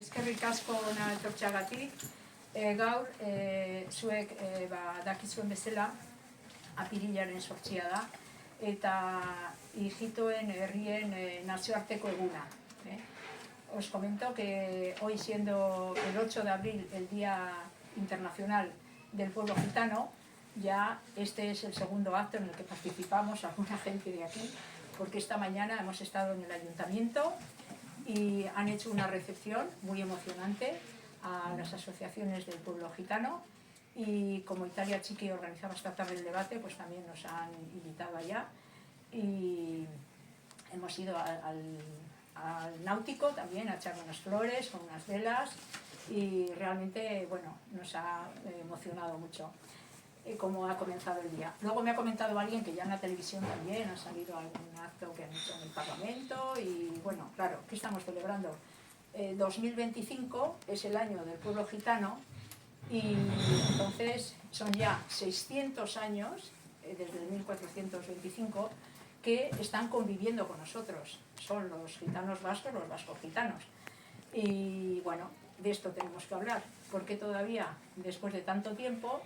Eskerrik asko ona etortxagatik. Gaur, zuek dakizuen bezala, apirilaren 8 da, eta ijitoen herrien nazioarteko eguna. Os comento que hoy, siendo el 8 de abril el Día Internacional del Pueblo Gitano, ya este es el segundo acto en el que participamos alguna gente de aquí, porque esta mañana hemos estado en el ayuntamiento y han hecho una recepción muy emocionante a las asociaciones del pueblo gitano, y como Italia Chiqui organizaba esta tarde el debate, pues también nos han invitado allá y hemos ido al náutico también a echar unas flores con unas velas, y realmente, bueno, nos ha emocionado mucho cómo ha comenzado el día. Luego me ha comentado alguien que ya en la televisión también ha salido algún acto que han hecho en el Parlamento, y bueno, claro, ¿qué estamos celebrando? 2025 es el año del pueblo gitano, y entonces son ya 600 años, desde el 1425, que están conviviendo con nosotros. Son los gitanos vascos, los vascos gitanos. Y bueno, de esto tenemos que hablar, porque todavía, después de tanto tiempo,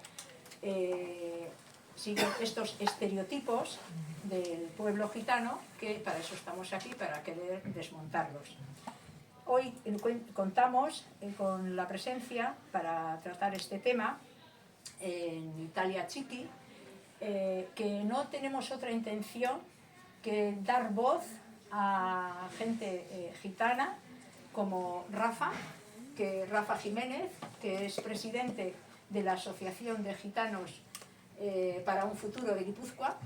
siguen estos estereotipos del pueblo gitano, que para eso estamos aquí, para querer desmontarlos. Hoy contamos con la presencia, para tratar este tema, en Italia Chiqui, que no tenemos otra intención que dar voz a gente gitana como Rafa Jiménez, que es presidente de la Asociación de Gitanos para un Futuro de Guipúzcoa.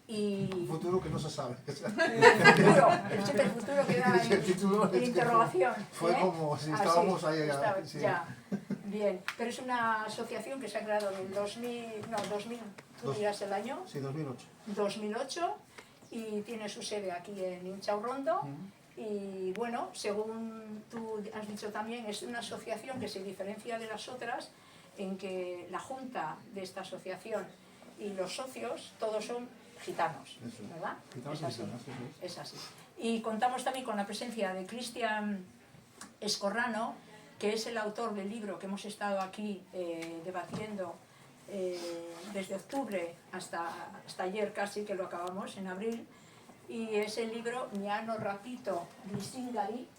Y un futuro que no se sabe. El futuro queda en interrogación. Fue como si estábamos ahí. Sí. Ya. Bien, pero es una asociación que se ha creado en el 2000, ¿tú dirás el año? Sí, 2008. 2008, y tiene su sede aquí en Inchaurrondo. Y bueno, según tú has dicho también, es una asociación que se diferencia de las otras en que la junta de esta asociación y los socios todos son gitanos, ¿verdad? Gitanos es así, gitanos, sí. Es así. Y contamos también con la presencia de Cristian Escorrano, que es el autor del libro que hemos estado aquí debatiendo desde octubre hasta ayer, casi que lo acabamos, en abril, y es el libro Mi Anno Rapito Glisingari,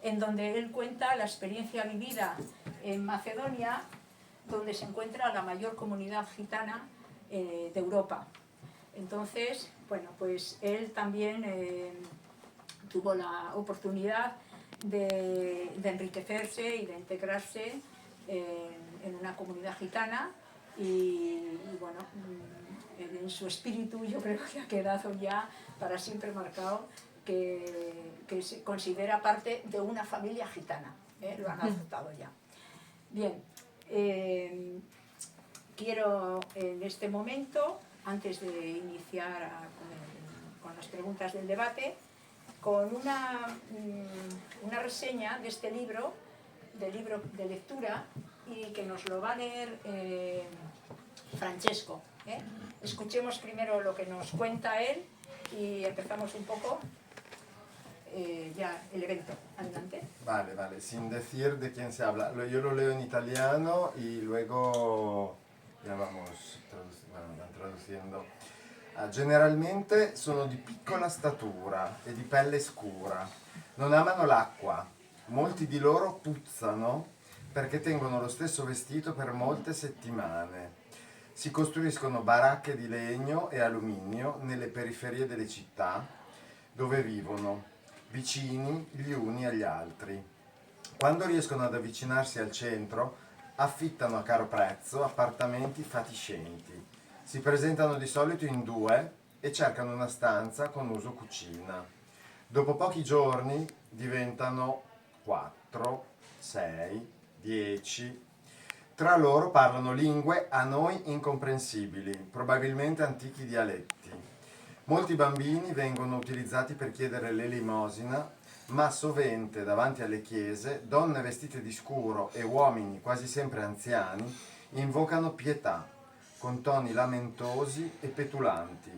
en donde él cuenta la experiencia vivida en Macedonia, donde se encuentra la mayor comunidad gitana de Europa. Entonces, bueno, pues él también tuvo la oportunidad de enriquecerse y de integrarse en una comunidad gitana, y bueno, en su espíritu yo creo que ha quedado ya para siempre marcado que se considera parte de una familia gitana, lo han aceptado ya. Bien, quiero en este momento, antes de iniciar con las preguntas del debate, con una reseña de este libro, de lectura, y que nos lo va a leer Francesco. Escuchemos primero lo que nos cuenta él y empezamos un poco ya el evento. Adelante. Vale, sin decir de quién se habla. Yo lo leo en italiano y luego ya vamos traduciendo. Generalmente sono di piccola statura e di pelle scura. Non amano l'acqua. Molti di loro puzzano perché tengono lo stesso vestito per molte settimane. Si costruiscono baracche di legno e alluminio nelle periferie delle città dove vivono, vicini gli uni agli altri. Quando riescono ad avvicinarsi al centro, affittano a caro prezzo appartamenti fatiscenti. Si presentano di solito in 2 e cercano una stanza con uso cucina. Dopo pochi giorni diventano 4, 6, 10. Tra loro parlano lingue a noi incomprensibili, probabilmente antichi dialetti. Molti bambini vengono utilizzati per chiedere l'elemosina, ma sovente davanti alle chiese donne vestite di scuro e uomini quasi sempre anziani invocano pietà, con toni lamentosi e petulanti.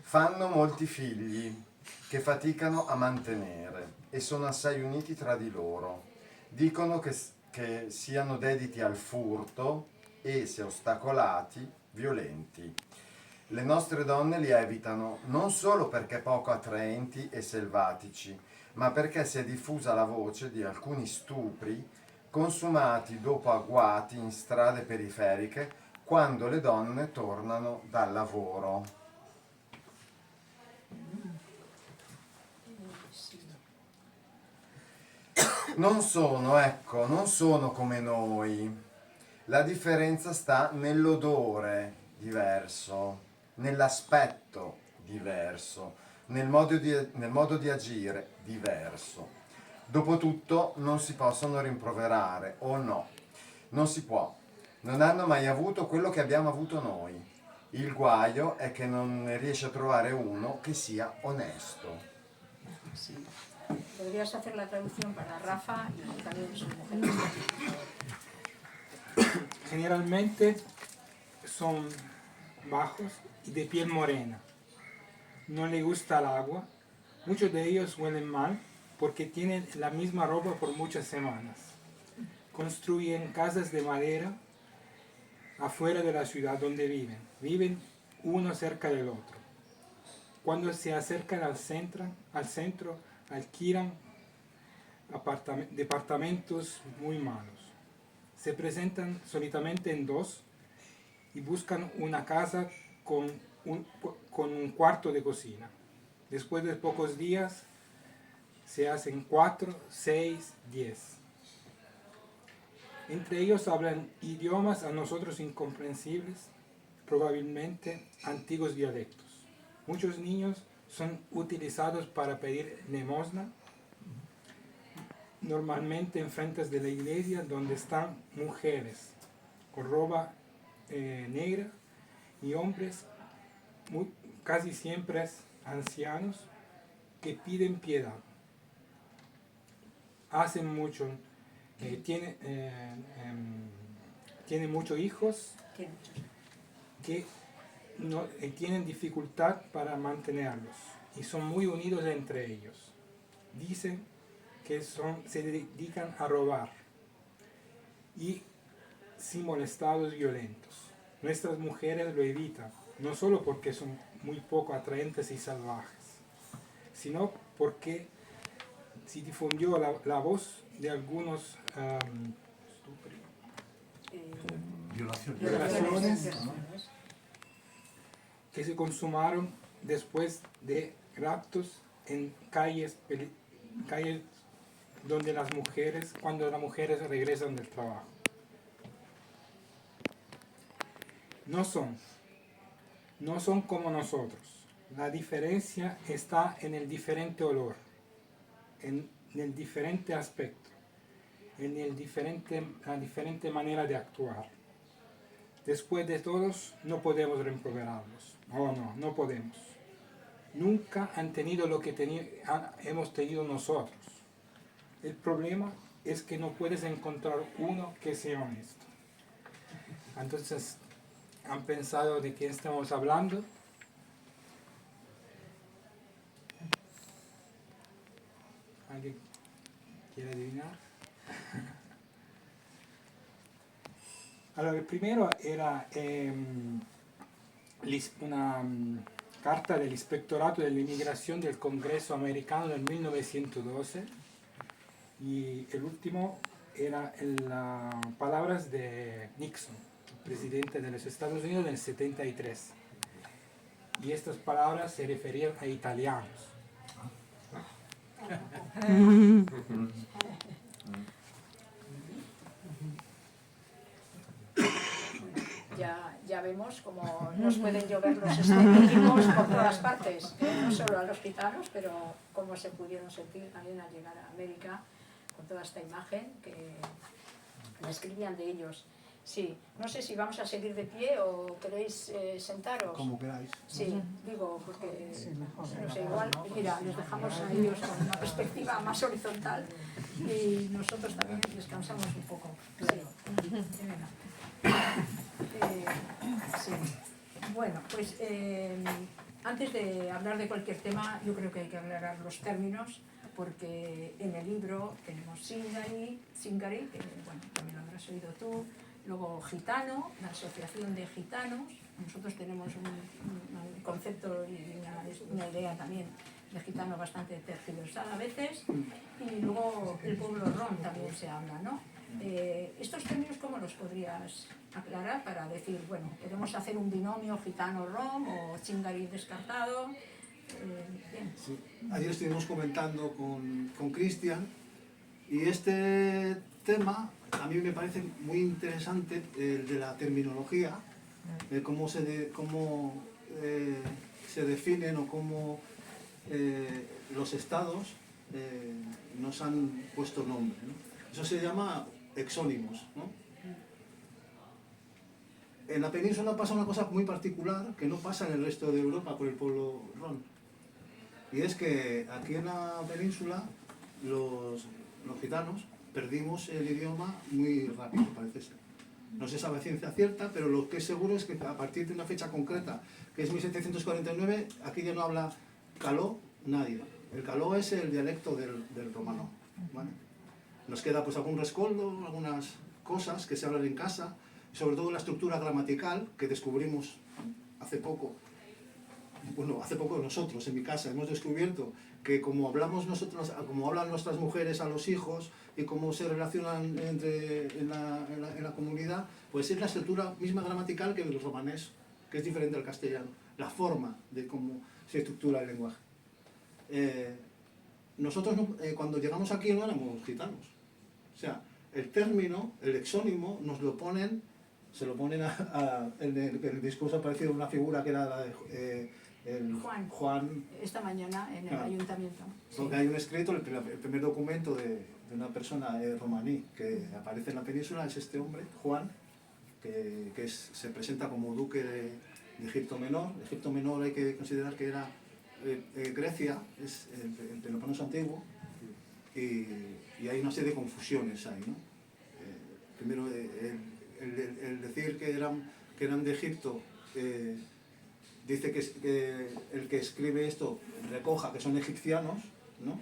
Fanno molti figli, che faticano a mantenere e sono assai uniti tra di loro. Dicono che siano dediti al furto e, se ostacolati, violenti. Le nostre donne li evitano non solo perché poco attraenti e selvatici, ma perché si è diffusa la voce di alcuni stupri consumati dopo agguati in strade periferiche quando le donne tornano dal lavoro. Non sono come noi. La differenza sta nell'odore diverso, nell'aspetto diverso, nel modo di agire diverso. Dopotutto non si possono rimproverare, o no? Non si può. Non hanno mai avuto quello che abbiamo avuto noi. Il guaio è che non ne riesce a trovare uno che sia onesto. Sí. Podrías hacer la traducción para Rafa y también sus mujeres. Generalmente son bajos y de piel morena. No les gusta el agua. Muchos de ellos huelen mal porque tienen la misma ropa por muchas semanas. Construyen casas de madera afuera de la ciudad donde viven. Viven uno cerca del otro. Cuando se acercan al centro alquilan departamentos muy malos. Se presentan solitamente en dos y buscan una casa con un cuarto de cocina. Después de pocos días se hacen 4, 6, 10. Entre ellos hablan idiomas a nosotros incomprensibles, probablemente antiguos dialectos. Muchos niños son utilizados para pedir limosna, normalmente en frentes de la iglesia donde están mujeres con ropa negra y hombres casi siempre ancianos que piden piedad. Hacen mucho, tienen muchos hijos que no, tienen dificultad para mantenerlos y son muy unidos entre ellos. Dicen que se dedican a robar y sin molestados violentos. Nuestras mujeres lo evitan, no solo porque son muy poco atraentes y salvajes, sino porque se difundió la voz de algunos violaciones que se consumaron después de raptos en calles donde cuando las mujeres regresan del trabajo. No son como nosotros. La diferencia está en el diferente olor, en el diferente aspecto, en la diferente manera de actuar. Después de todos, no podemos reprobarlos. No podemos. Nunca han tenido lo que hemos tenido nosotros. El problema es que no puedes encontrar uno que sea honesto. Entonces, ¿han pensado de quién estamos hablando? ¿Alguien quiere adivinar? Allora, il primo era una carta dell'Ispettorato dell'Inmigración del Congreso americano del 1912 y el último era las palabras de Nixon, presidente de los Estados Unidos en el 73. Y estas palabras se referían a italianos. Ya vemos cómo nos pueden llover los estereotipos por todas partes, no solo a los gitanos, pero cómo se pudieron sentir también al llegar a América con toda esta imagen que escribían de ellos. Sí, no sé si vamos a seguir de pie o queréis sentaros. Como queráis. Sí, digo, porque no sé, igual, mira, les dejamos a ellos con una perspectiva más horizontal y nosotros también descansamos un poco. Claro. Sí. Sí. Bueno, pues antes de hablar de cualquier tema, yo creo que hay que aclarar los términos, porque en el libro tenemos Zingari, que bueno, también lo habrás oído tú, luego gitano, la asociación de gitanos. Nosotros tenemos un concepto y una idea también de gitano bastante tergiversada a veces, y luego el pueblo rom también se habla, ¿no? Estos términos, ¿cómo los podrías aclarar para decir, bueno, podemos hacer un binomio gitano-rom o Zingari descartado? Bien. Sí. Ayer estuvimos comentando con Cristian y este tema a mí me parece muy interesante, el de la terminología, de cómo se definen o cómo los estados nos han puesto nombre, ¿no? Eso se llama exónimos, ¿no? En la península pasa una cosa muy particular que no pasa en el resto de Europa por el pueblo rom. Y es que aquí en la península los gitanos perdimos el idioma muy rápido, parece ser. No se sabe a ciencia cierta, pero lo que es seguro es que a partir de una fecha concreta, que es 1749, aquí ya no habla caló nadie. El caló es el dialecto del romano, ¿vale? Nos queda pues algún rescoldo, algunas cosas que se hablan en casa, sobre todo la estructura gramatical que descubrimos hace poco. Bueno, hace poco nosotros en mi casa hemos descubierto que como hablamos nosotros, como hablan nuestras mujeres a los hijos y cómo se relacionan en la comunidad, pues es la estructura misma gramatical que el romanés, que es diferente al castellano, la forma de cómo se estructura el lenguaje. Nosotros cuando llegamos aquí no éramos gitanos, o sea, el término, el exónimo, se lo ponen en el discurso ha aparecido una figura que era la de Juan. Esta mañana en el ayuntamiento. Porque hay un escrito, el primer documento de una persona romaní que aparece en la península es este hombre, Juan, que se presenta como duque de Egipto Menor. Egipto Menor hay que considerar que era Grecia, es el Peloponeso antiguo, y hay una serie de confusiones ahí, ¿no? Primero, el decir que eran de Egipto, dice que el que escribe esto recoja que son egipcianos, ¿no?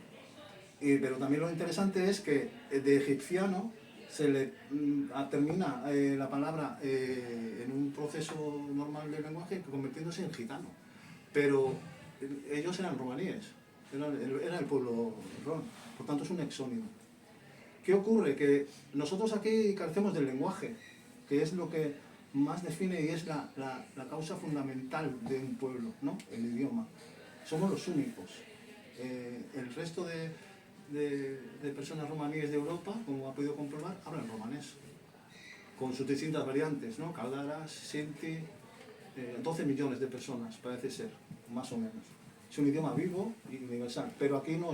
Pero también lo interesante es que de egipciano se le termina la palabra en un proceso normal del lenguaje convirtiéndose en gitano. Pero ellos eran romaníes, era el pueblo rom, por tanto es un exónimo. ¿Qué ocurre? Que nosotros aquí carecemos del lenguaje, que es lo que más define y es la causa fundamental de un pueblo, ¿no? El idioma. Somos los únicos. El resto de personas romaníes de Europa, como ha podido comprobar, hablan romanés, con sus distintas variantes, ¿no? Caldaras, Sinti, 12 millones de personas, parece ser, más o menos. Es un idioma vivo y universal, pero aquí no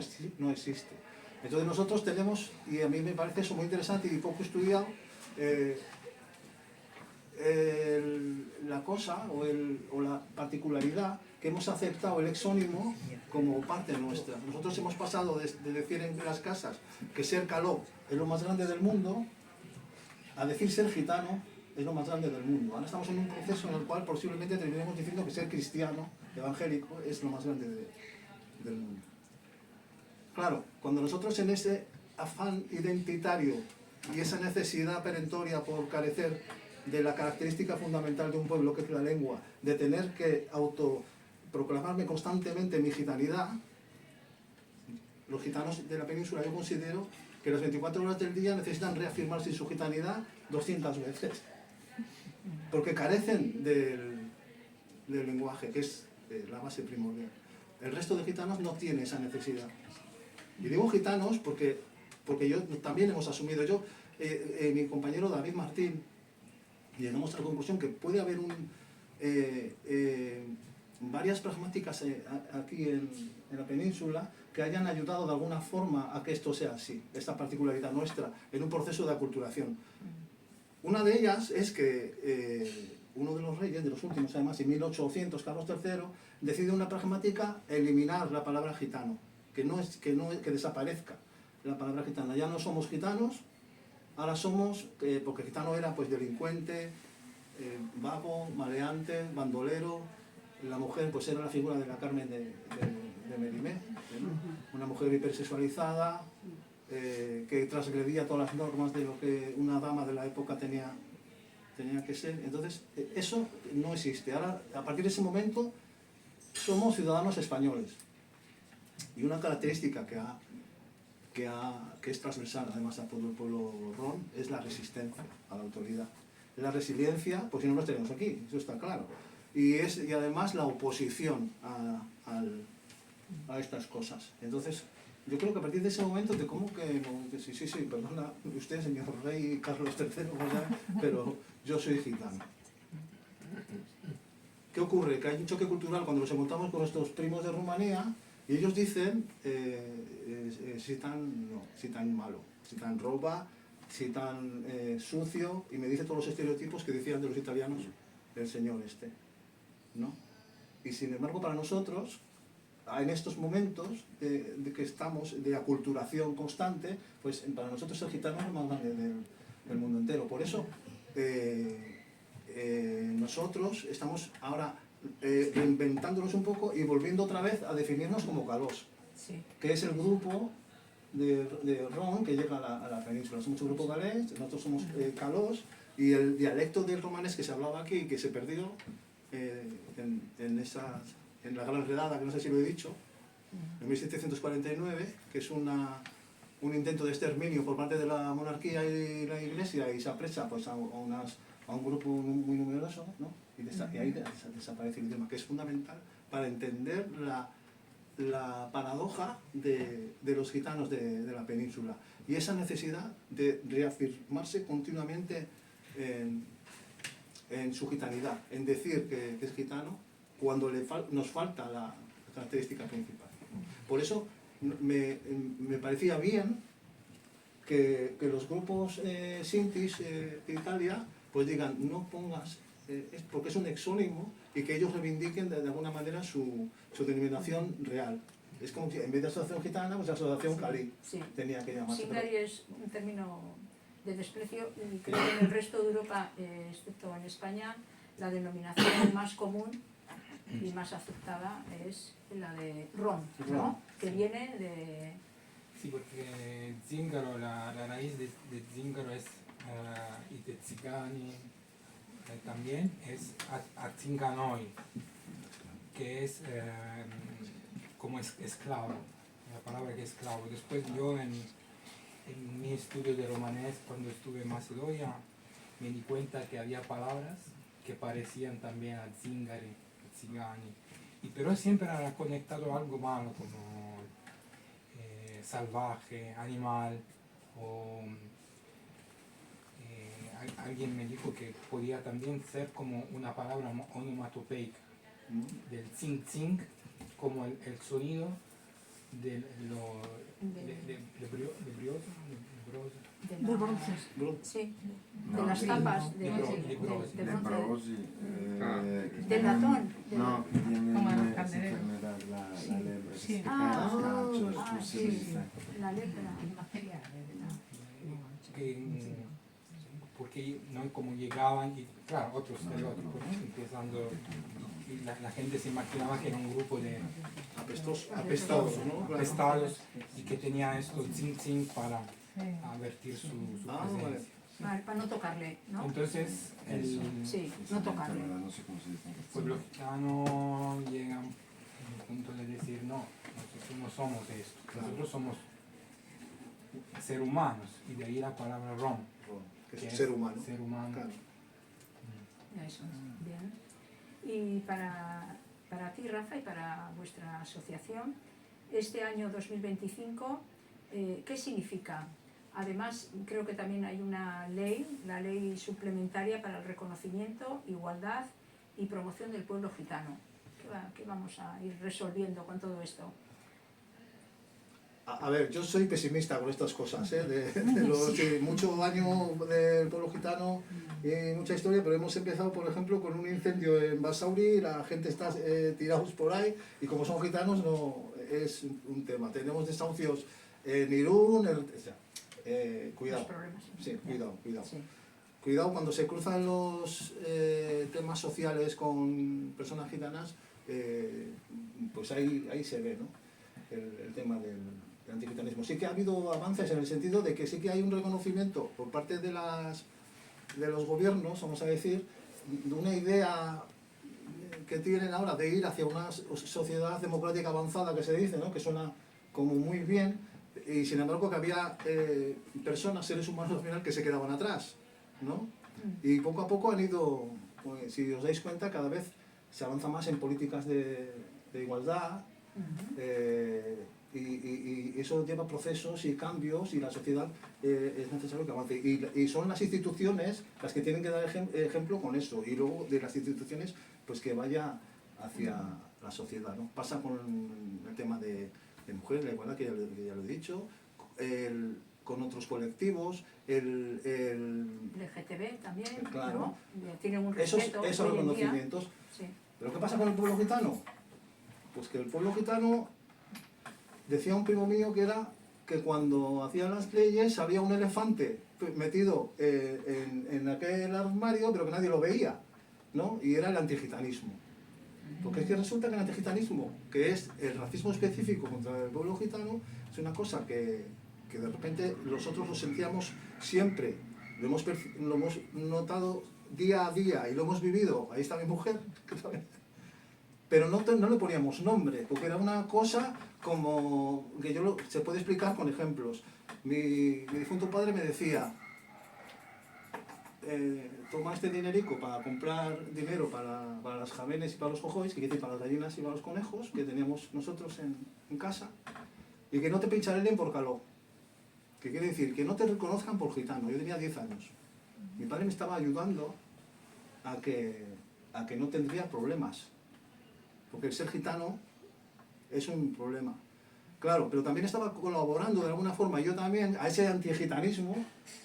existe. Entonces nosotros tenemos, y a mí me parece eso muy interesante y poco estudiado, la cosa o la particularidad que hemos aceptado el exónimo como parte nuestra. Nosotros hemos pasado de decir en las casas que ser caló es lo más grande del mundo a decir ser gitano es lo más grande del mundo. Ahora estamos en un proceso en el cual posiblemente terminemos diciendo que ser cristiano, evangélico, es lo más grande del mundo. Claro, cuando nosotros en ese afán identitario y esa necesidad perentoria por carecer de la característica fundamental de un pueblo, que es la lengua, de tener que autoproclamarme constantemente mi gitanidad, los gitanos de la península, yo considero que las 24 horas del día necesitan reafirmarse su gitanidad 200 veces, porque carecen del lenguaje, que es la base primordial. El resto de gitanos no tiene esa necesidad. Y digo gitanos porque yo también hemos asumido, mi compañero David Martín, llegamos a la conclusión que puede haber varias pragmáticas aquí en la península que hayan ayudado de alguna forma a que esto sea así, esta particularidad nuestra, en un proceso de aculturación. Una de ellas es que uno de los reyes, de los últimos además, en 1800, Carlos III, decide una pragmática eliminar la palabra gitano, que desaparezca la palabra gitana. Ya no somos gitanos, ahora somos, porque gitano era pues delincuente, vago, maleante, bandolero, la mujer pues era la figura de la Carmen de Mérimée, ¿no? Una mujer hipersexualizada, que transgredía todas las normas de lo que una dama de la época tenía que ser. Entonces, eso no existe. Ahora, a partir de ese momento, somos ciudadanos españoles. Y una característica que es transversal, además, a todo el pueblo rom, es la resistencia a la autoridad. La resiliencia, pues si no nos tenemos aquí, eso está claro. Y además la oposición a estas cosas. Entonces, yo creo que a partir de ese momento ¿cómo que no? Sí, perdona, usted, señor rey Carlos III, pero yo soy gitano. ¿Qué ocurre? Que hay un choque cultural cuando nos encontramos con nuestros primos de Rumanía y ellos dicen si tan malo, si tan roba, si tan sucio, y me dice todos los estereotipos que decían de los italianos el señor este, ¿no? Y sin embargo para nosotros, en estos momentos de que estamos de aculturación constante, pues para nosotros el gitano es el más grande del mundo entero. Por eso nosotros estamos ahora reinventándonos un poco y volviendo otra vez a definirnos como calós, Sí. que es el grupo de rom que llega a la península. Somos un grupo galés, nosotros somos calós, y el dialecto del romanés que se hablaba aquí y que se perdió en la Gran Redada, que no sé si lo he dicho, en 1749, que es un intento de exterminio por parte de la monarquía y la iglesia, y se aprecia pues, a un grupo muy numeroso, ¿no? Y ahí desaparece el idioma, que es fundamental para entender la paradoja de los gitanos de la península y esa necesidad de reafirmarse continuamente en su gitanidad, en decir que es gitano cuando nos falta la característica principal. Por eso me parecía bien que los grupos sintis de Italia pues digan no pongas, porque es un exónimo, y que ellos reivindiquen de alguna manera su denominación real. Es como si en vez de asociación gitana, pues asociación calí Sí. tenía que llamarse. Singari es un término de desprecio y creo que en el resto de Europa, excepto en España, la denominación más común y más aceptada es la de rom, ¿no? Que viene de... Sí, porque zingaro, la raíz de zingaro es y de tzigani también es atzinganoi, que es como esclavo, la palabra que es esclavo. Después yo en mi estudio de romanés, cuando estuve en Macedonia, me di cuenta que había palabras que parecían también a zingari, tzigani, pero siempre era conectado a algo malo, como salvaje, animal, o alguien me dijo que podía también ser como una palabra onomatopeica, del zing zing, como el sonido de bronce. Sí, de las tapas de bronce. Del latón. No, tiene Como la esa candela. enfermedad, la lepra, que Sí. se cae en los cachos, Sí, la lepra. porque no como llegaban y claro otros estereotipos, ¿no? Empezando y la gente se imaginaba que era un grupo de Apestosos, ¿no? Claro. apestados y que tenía esto zing zing para advertir su Vale. presencia. Para no tocarle, ¿no? Entonces Sí, no tocarle. No sé cómo se dice. el pueblo gitano llega al punto de decir no, nosotros no somos esto, nosotros somos ser humanos, y de ahí la palabra rom, Que es ser humano. ser humano. Claro. Eso es, bien. Y para ti, Rafa, y para vuestra asociación, este año 2025, ¿qué significa? Además, creo que también hay una ley, la ley suplementaria para el reconocimiento, igualdad y promoción del pueblo gitano. ¿Qué vamos a ir resolviendo con todo esto? A ver, yo soy pesimista con estas cosas, mucho daño del pueblo gitano y mucha historia, pero hemos empezado, por ejemplo, con un incendio en Basauri, la gente está tirados por ahí, y como son gitanos no es un tema. Tenemos desahucios en Irún, cuidado, Los problemas. sí, cuidado. Sí. Cuidado cuando se cruzan los temas sociales con personas gitanas, pues ahí se ve, ¿no? El tema del antigitanismo. Sí que ha habido avances en el sentido de que sí que hay un reconocimiento por parte de los gobiernos, vamos a decir, de una idea que tienen ahora de ir hacia una sociedad democrática avanzada, que se dice, ¿no? Que suena como muy bien, y sin embargo que había personas, seres humanos al final, que se quedaban atrás, ¿no? Y poco a poco han ido, pues, si os dais cuenta, cada vez se avanza más en políticas de igualdad, y eso lleva procesos y cambios, y la sociedad es necesario que avance. Y son las instituciones las que tienen que dar ejemplo con eso, y luego de las instituciones pues que vaya hacia la sociedad, ¿no? Pasa con el tema de mujeres, la igualdad, que ya lo he dicho, con otros colectivos, el LGTB también, claro, ¿no? Tienen un respeto esos hoy en día. reconocimientos. Sí. ¿Pero qué pasa con el pueblo gitano? Pues que el pueblo gitano, decía un primo mío, que era que cuando hacían las leyes había un elefante metido en aquel armario, pero que nadie lo veía, ¿no? Y era el antigitanismo. Porque es que resulta que el antigitanismo, que es el racismo específico contra el pueblo gitano, es una cosa que de repente nosotros lo sentíamos siempre, lo hemos notado día a día y lo hemos vivido. Ahí está mi mujer, pero no le poníamos nombre, porque era una cosa como que se puede explicar con ejemplos. Mi difunto padre me decía, toma este dinerico para comprar dinero para las jabenes y para los jojois, que quiere decir para las gallinas y para los conejos que teníamos nosotros en casa, y que no te pincharelen por caló, que quiere decir que no te reconozcan por gitano. Yo tenía 10 años. Mi padre me estaba ayudando a que no tendría problemas, porque el ser gitano es un problema. Claro, pero también estaba colaborando de alguna forma yo también a ese antigitanismo,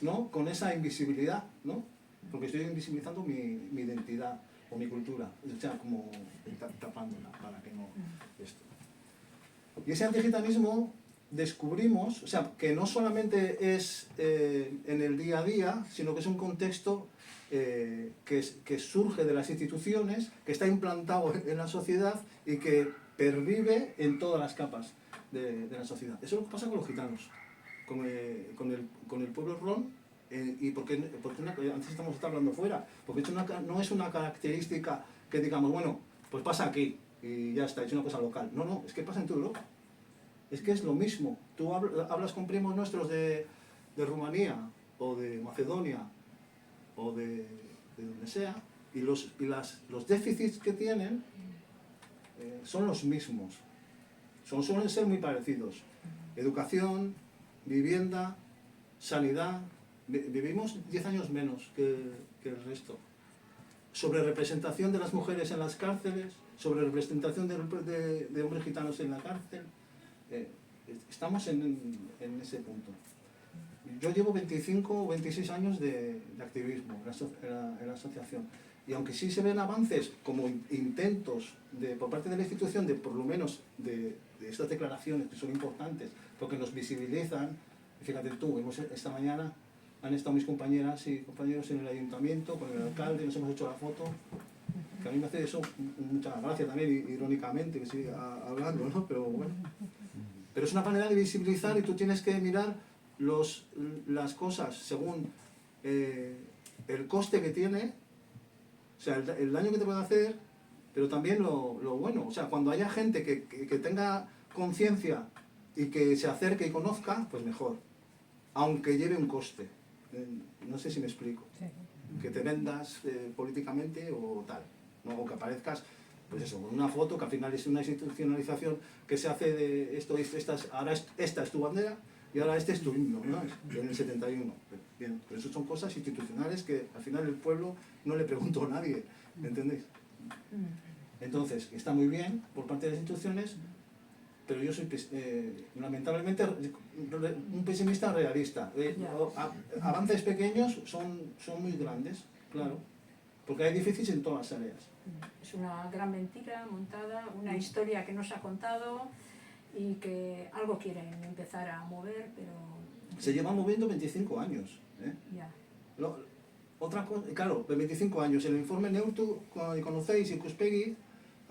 ¿no? Con esa invisibilidad, ¿no? Porque estoy invisibilizando mi identidad o mi cultura, o sea, como tapándola para que no esto. Y ese antigitanismo descubrimos, o sea, que no solamente es en el día a día, sino que es un contexto que surge de las instituciones, que está implantado en la sociedad y que pervive en todas las capas de la sociedad. Eso es lo que pasa con los gitanos, con el pueblo ron, y porque antes estamos hablando fuera, porque no es una característica que digamos, bueno, pues pasa aquí y ya está, es una cosa local. No, es que pasa en toda Europa. Es que es lo mismo. Tú hablas con primos nuestros de Rumanía o de Macedonia o de donde sea, y los déficits que tienen son los mismos. Suelen ser muy parecidos. Educación, vivienda, sanidad. Vivimos 10 años menos que el resto. Sobre representación de las mujeres en las cárceles, sobre representación de hombres gitanos en la cárcel. Estamos en ese punto. Yo llevo 25 o 26 años de activismo en la asociación. Y aunque sí se ven avances como intentos por parte de la institución, por lo menos de estas declaraciones que son importantes, porque nos visibilizan, fíjate tú, esta mañana han estado mis compañeras y compañeros en el ayuntamiento, con el alcalde, nos hemos hecho la foto, que a mí me hace eso mucha gracia también, irónicamente, que siga hablando, ¿no? Pero bueno. Pero es una manera de visibilizar, y tú tienes que mirar las cosas según el coste que tiene, o sea, el daño que te puede hacer, pero también lo bueno. O sea, cuando haya gente que tenga conciencia y que se acerque y conozca, pues mejor. Aunque lleve un coste. No sé si me explico. Sí. Que te vendas políticamente o tal, ¿no? O que aparezcas, pues eso, con una foto que al final es una institucionalización que se hace de esto, ahora esta es tu bandera y ahora este es tu himno, ¿no? En el 71. Bien, pero eso son cosas institucionales que al final el pueblo no le preguntó a nadie, ¿entendéis? Entonces, está muy bien por parte de las instituciones, pero yo soy lamentablemente un pesimista realista. Avances pequeños son muy grandes, claro, porque hay déficits en todas las áreas. Es una gran mentira montada, una historia que no se ha contado y que algo quieren empezar a mover, pero... Se llevan moviendo 25 años. Ya. Otra cosa, claro, de 25 años, el informe Neutu, como conocéis, Ikuspegi,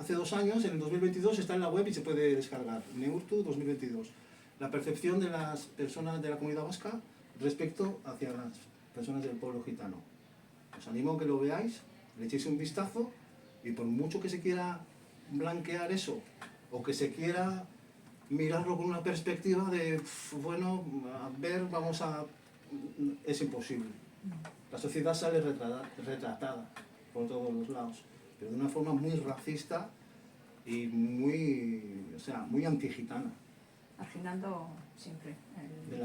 hace 2 años, en el 2022, está en la web y se puede descargar. Neurtu 2022. La percepción de las personas de la comunidad vasca respecto hacia las personas del pueblo gitano. Os animo a que lo veáis, le echéis un vistazo y por mucho que se quiera blanquear eso o que se quiera mirarlo con una perspectiva de, bueno, a ver, vamos a... es imposible. La sociedad sale retratada por todos los lados, pero de una forma muy racista y muy, o sea, muy antigitana. Marginando siempre.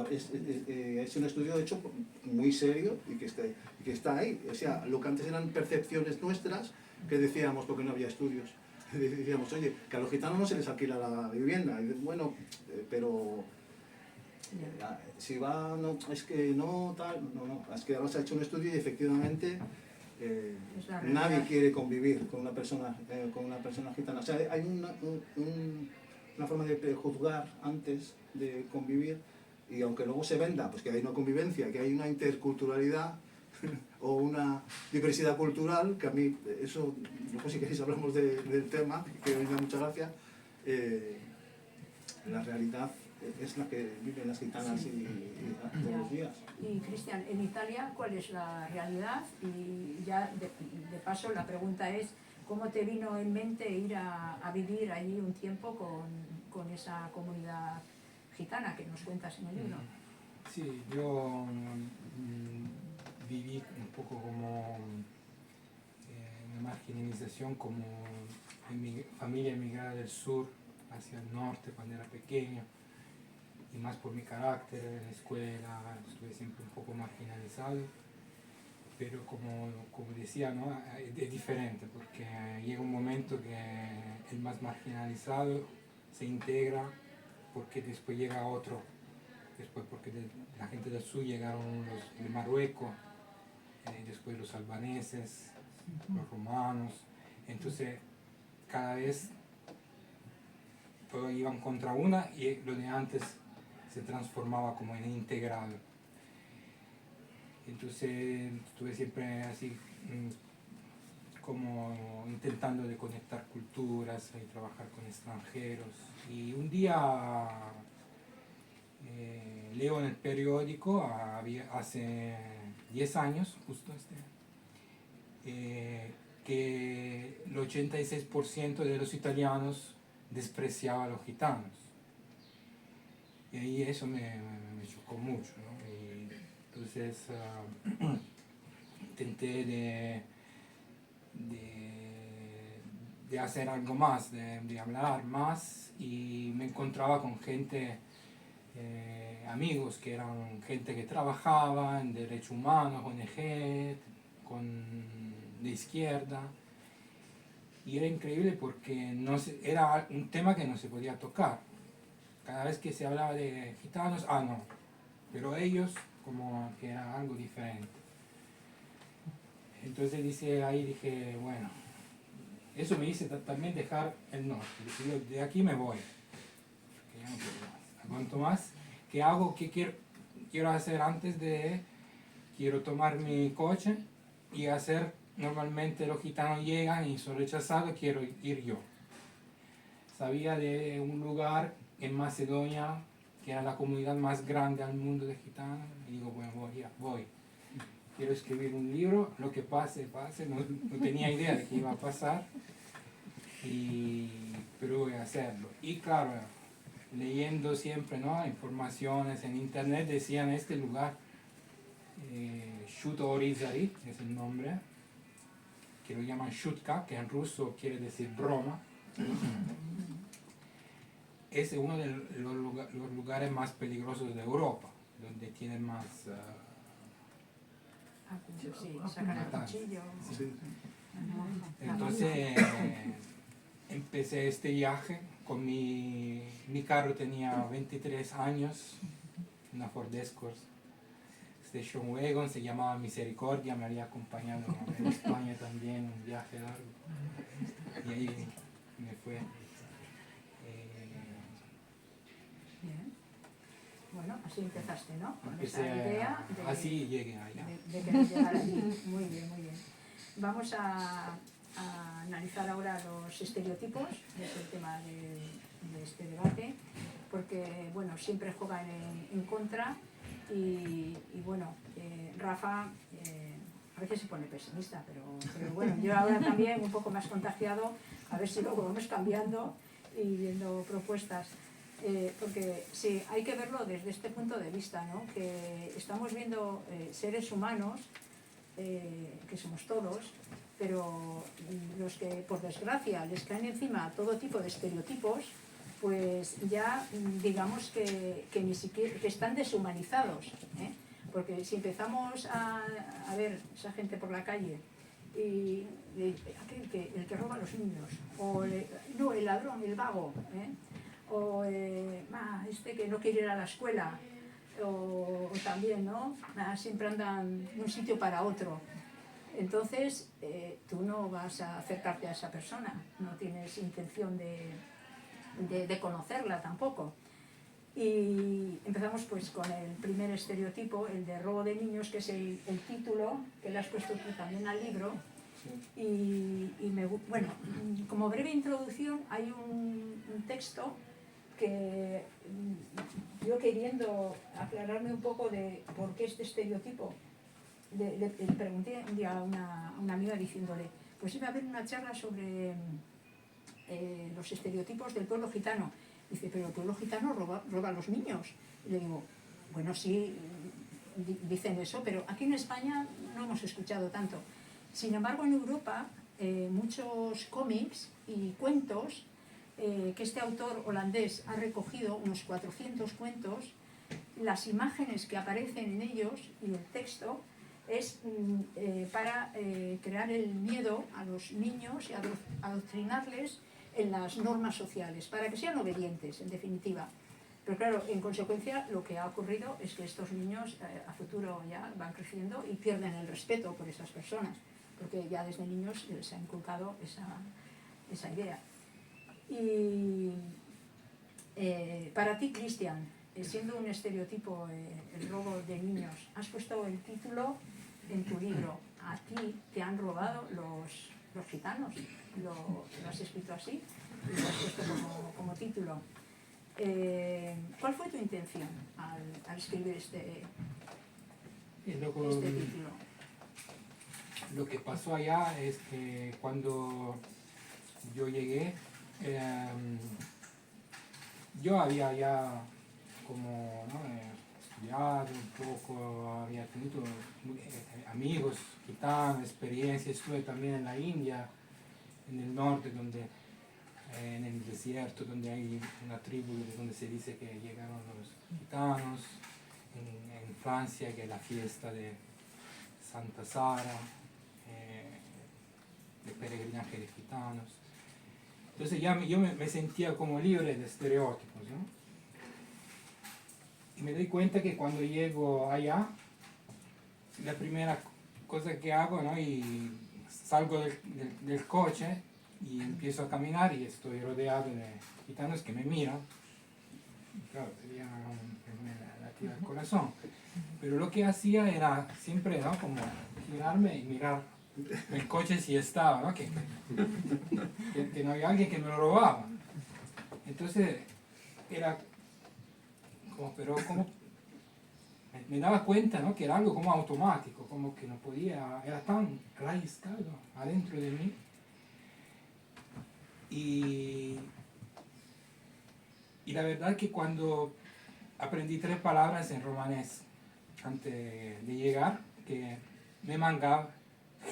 Es un estudio hecho muy serio y que está ahí. O sea, lo que antes eran percepciones nuestras, que decíamos porque no había estudios. Decíamos, oye, que a los gitanos no se les alquila la vivienda. Y bueno, pero si va, no, es que no, tal, no, es que ahora se ha hecho un estudio y efectivamente nadie quiere convivir con una persona gitana. O sea, hay una forma de prejuzgar antes de convivir, y aunque luego se venda pues que hay una convivencia, que hay una interculturalidad o una diversidad cultural, que a mí eso, luego si queréis hablamos del tema, que me da mucha gracia, la realidad es la que viven las gitanas y todos los días. Y Cristian, en Italia, ¿cuál es la realidad? Y ya de paso la pregunta es, ¿cómo te vino en mente ir a vivir allí un tiempo con esa comunidad gitana que nos cuentas en el libro? Sí, yo viví un poco como una marginalización, como familia emigrada del sur hacia el norte cuando era pequeño, y más por mi carácter en la escuela estuve siempre un poco marginalizado, pero como decía, ¿no? Es diferente porque llega un momento que el más marginalizado se integra porque después llega otro, después porque la gente del sur llegaron los de Marruecos, después los albaneses, los romanos, entonces cada vez todos iban contra una y lo de antes se transformaba como en integrado. Entonces estuve siempre así como intentando de conectar culturas y trabajar con extranjeros. Y un día leo en el periódico, hace 10 años, justo que el 86% de los italianos despreciaba a los gitanos. Y ahí eso me chocó mucho, ¿no? Y entonces intenté de hacer algo más, de hablar más, y me encontraba con gente, amigos que eran gente que trabajaba en derechos humanos, ONG, de izquierda, y era increíble porque era un tema que no se podía tocar. Cada vez que se hablaba de gitanos, no, pero ellos como que era algo diferente. Entonces dije, bueno, eso me hizo también dejar el norte. Dije, de aquí me voy, que ya no puedo más. Cuanto más, ¿qué hago? ¿Qué quiero hacer antes de... Quiero tomar mi coche y hacer, normalmente los gitanos llegan y son rechazados, quiero ir yo. Sabía de un lugar en Macedonia, que era la comunidad más grande del mundo de gitanos, y digo, bueno, voy. Quiero escribir un libro, lo que pase, no tenía idea de qué iba a pasar, pero voy a hacerlo. Y claro, leyendo siempre, ¿no? Informaciones en internet, decían este lugar, Shut Orizari, es el nombre, que lo llaman Shutka, que en ruso quiere decir broma. Es uno de los lugares más peligrosos de Europa, donde tienen más... Sí, sacan el cuchillo. Sí. Entonces empecé este viaje con mi carro, tenía 23 años, una Ford Escort Station Wagon, se llamaba Misericordia, me había acompañado en España también, un viaje largo, y ahí me fue. Bien. Bueno, así empezaste, ¿no? Con Empecé esa idea de, así llegué allá. de querer llegar allí. Muy bien, muy bien. Vamos a a analizar ahora los estereotipos, es el tema de este debate, porque bueno, siempre juegan en contra y bueno, Rafa a veces se pone pesimista, pero bueno, yo ahora también un poco más contagiado, a ver si luego vamos cambiando y viendo propuestas. Porque sí, hay que verlo desde este punto de vista, ¿no? Que estamos viendo seres humanos, que somos todos, pero los que por desgracia les caen encima todo tipo de estereotipos, pues ya digamos que ni siquiera que están deshumanizados, ¿eh? Porque si empezamos a ver esa gente por la calle y el que roba a los niños, o no, el ladrón, el vago, ¿eh? O este que no quiere ir a la escuela, o también, ¿no? Siempre andan de un sitio para otro. Entonces, tú no vas a acercarte a esa persona, no tienes intención de conocerla tampoco. Y empezamos pues con el primer estereotipo, el de robo de niños, que es el título que le has puesto tú también al libro. Bueno, como breve introducción hay un texto que yo, queriendo aclararme un poco de por qué este estereotipo, le pregunté un día a una amiga diciéndole, pues iba a haber una charla sobre los estereotipos del pueblo gitano. Dice, pero el pueblo gitano roba a los niños. Y le digo, bueno, sí, dicen eso, pero aquí en España no hemos escuchado tanto. Sin embargo, en Europa, muchos cómics y cuentos que este autor holandés ha recogido, unos 400 cuentos, las imágenes que aparecen en ellos y el texto es para crear el miedo a los niños y adoctrinarles en las normas sociales, para que sean obedientes, en definitiva. Pero claro, en consecuencia, lo que ha ocurrido es que estos niños a futuro ya van creciendo y pierden el respeto por esas personas, porque ya desde niños les ha inculcado esa idea. Y para ti, Cristian, siendo un estereotipo el robo de niños, has puesto el título en tu libro, a ti te han robado los gitanos, lo has escrito así y lo has puesto como título. ¿Cuál fue tu intención al escribir este título? Lo que pasó allá es que cuando yo llegué, yo había ya como estudiado un poco, había tenido amigos gitanos, experiencia, estuve también en la India, en el norte, en el desierto, donde hay una tribu donde se dice que llegaron los gitanos, en Francia, que es la fiesta de Santa Sara, de peregrinaje de gitanos. Entonces ya yo me sentía como libre de estereotipos, ¿no? Y me doy cuenta que cuando llego allá, la primera cosa que hago, ¿no? Y salgo del coche y empiezo a caminar y estoy rodeado de gitanos que me miran. Y claro, me latía el corazón. Pero lo que hacía era siempre, ¿no? Como girarme y mirar el coche si estaba, ¿no? Que no había alguien que me lo robaba. Entonces era como me daba cuenta, ¿no? Que era algo como automático, como que no podía, era tan raizcado adentro de mí. Y la verdad que cuando aprendí 3 palabras en romanés antes de llegar, que me mangaba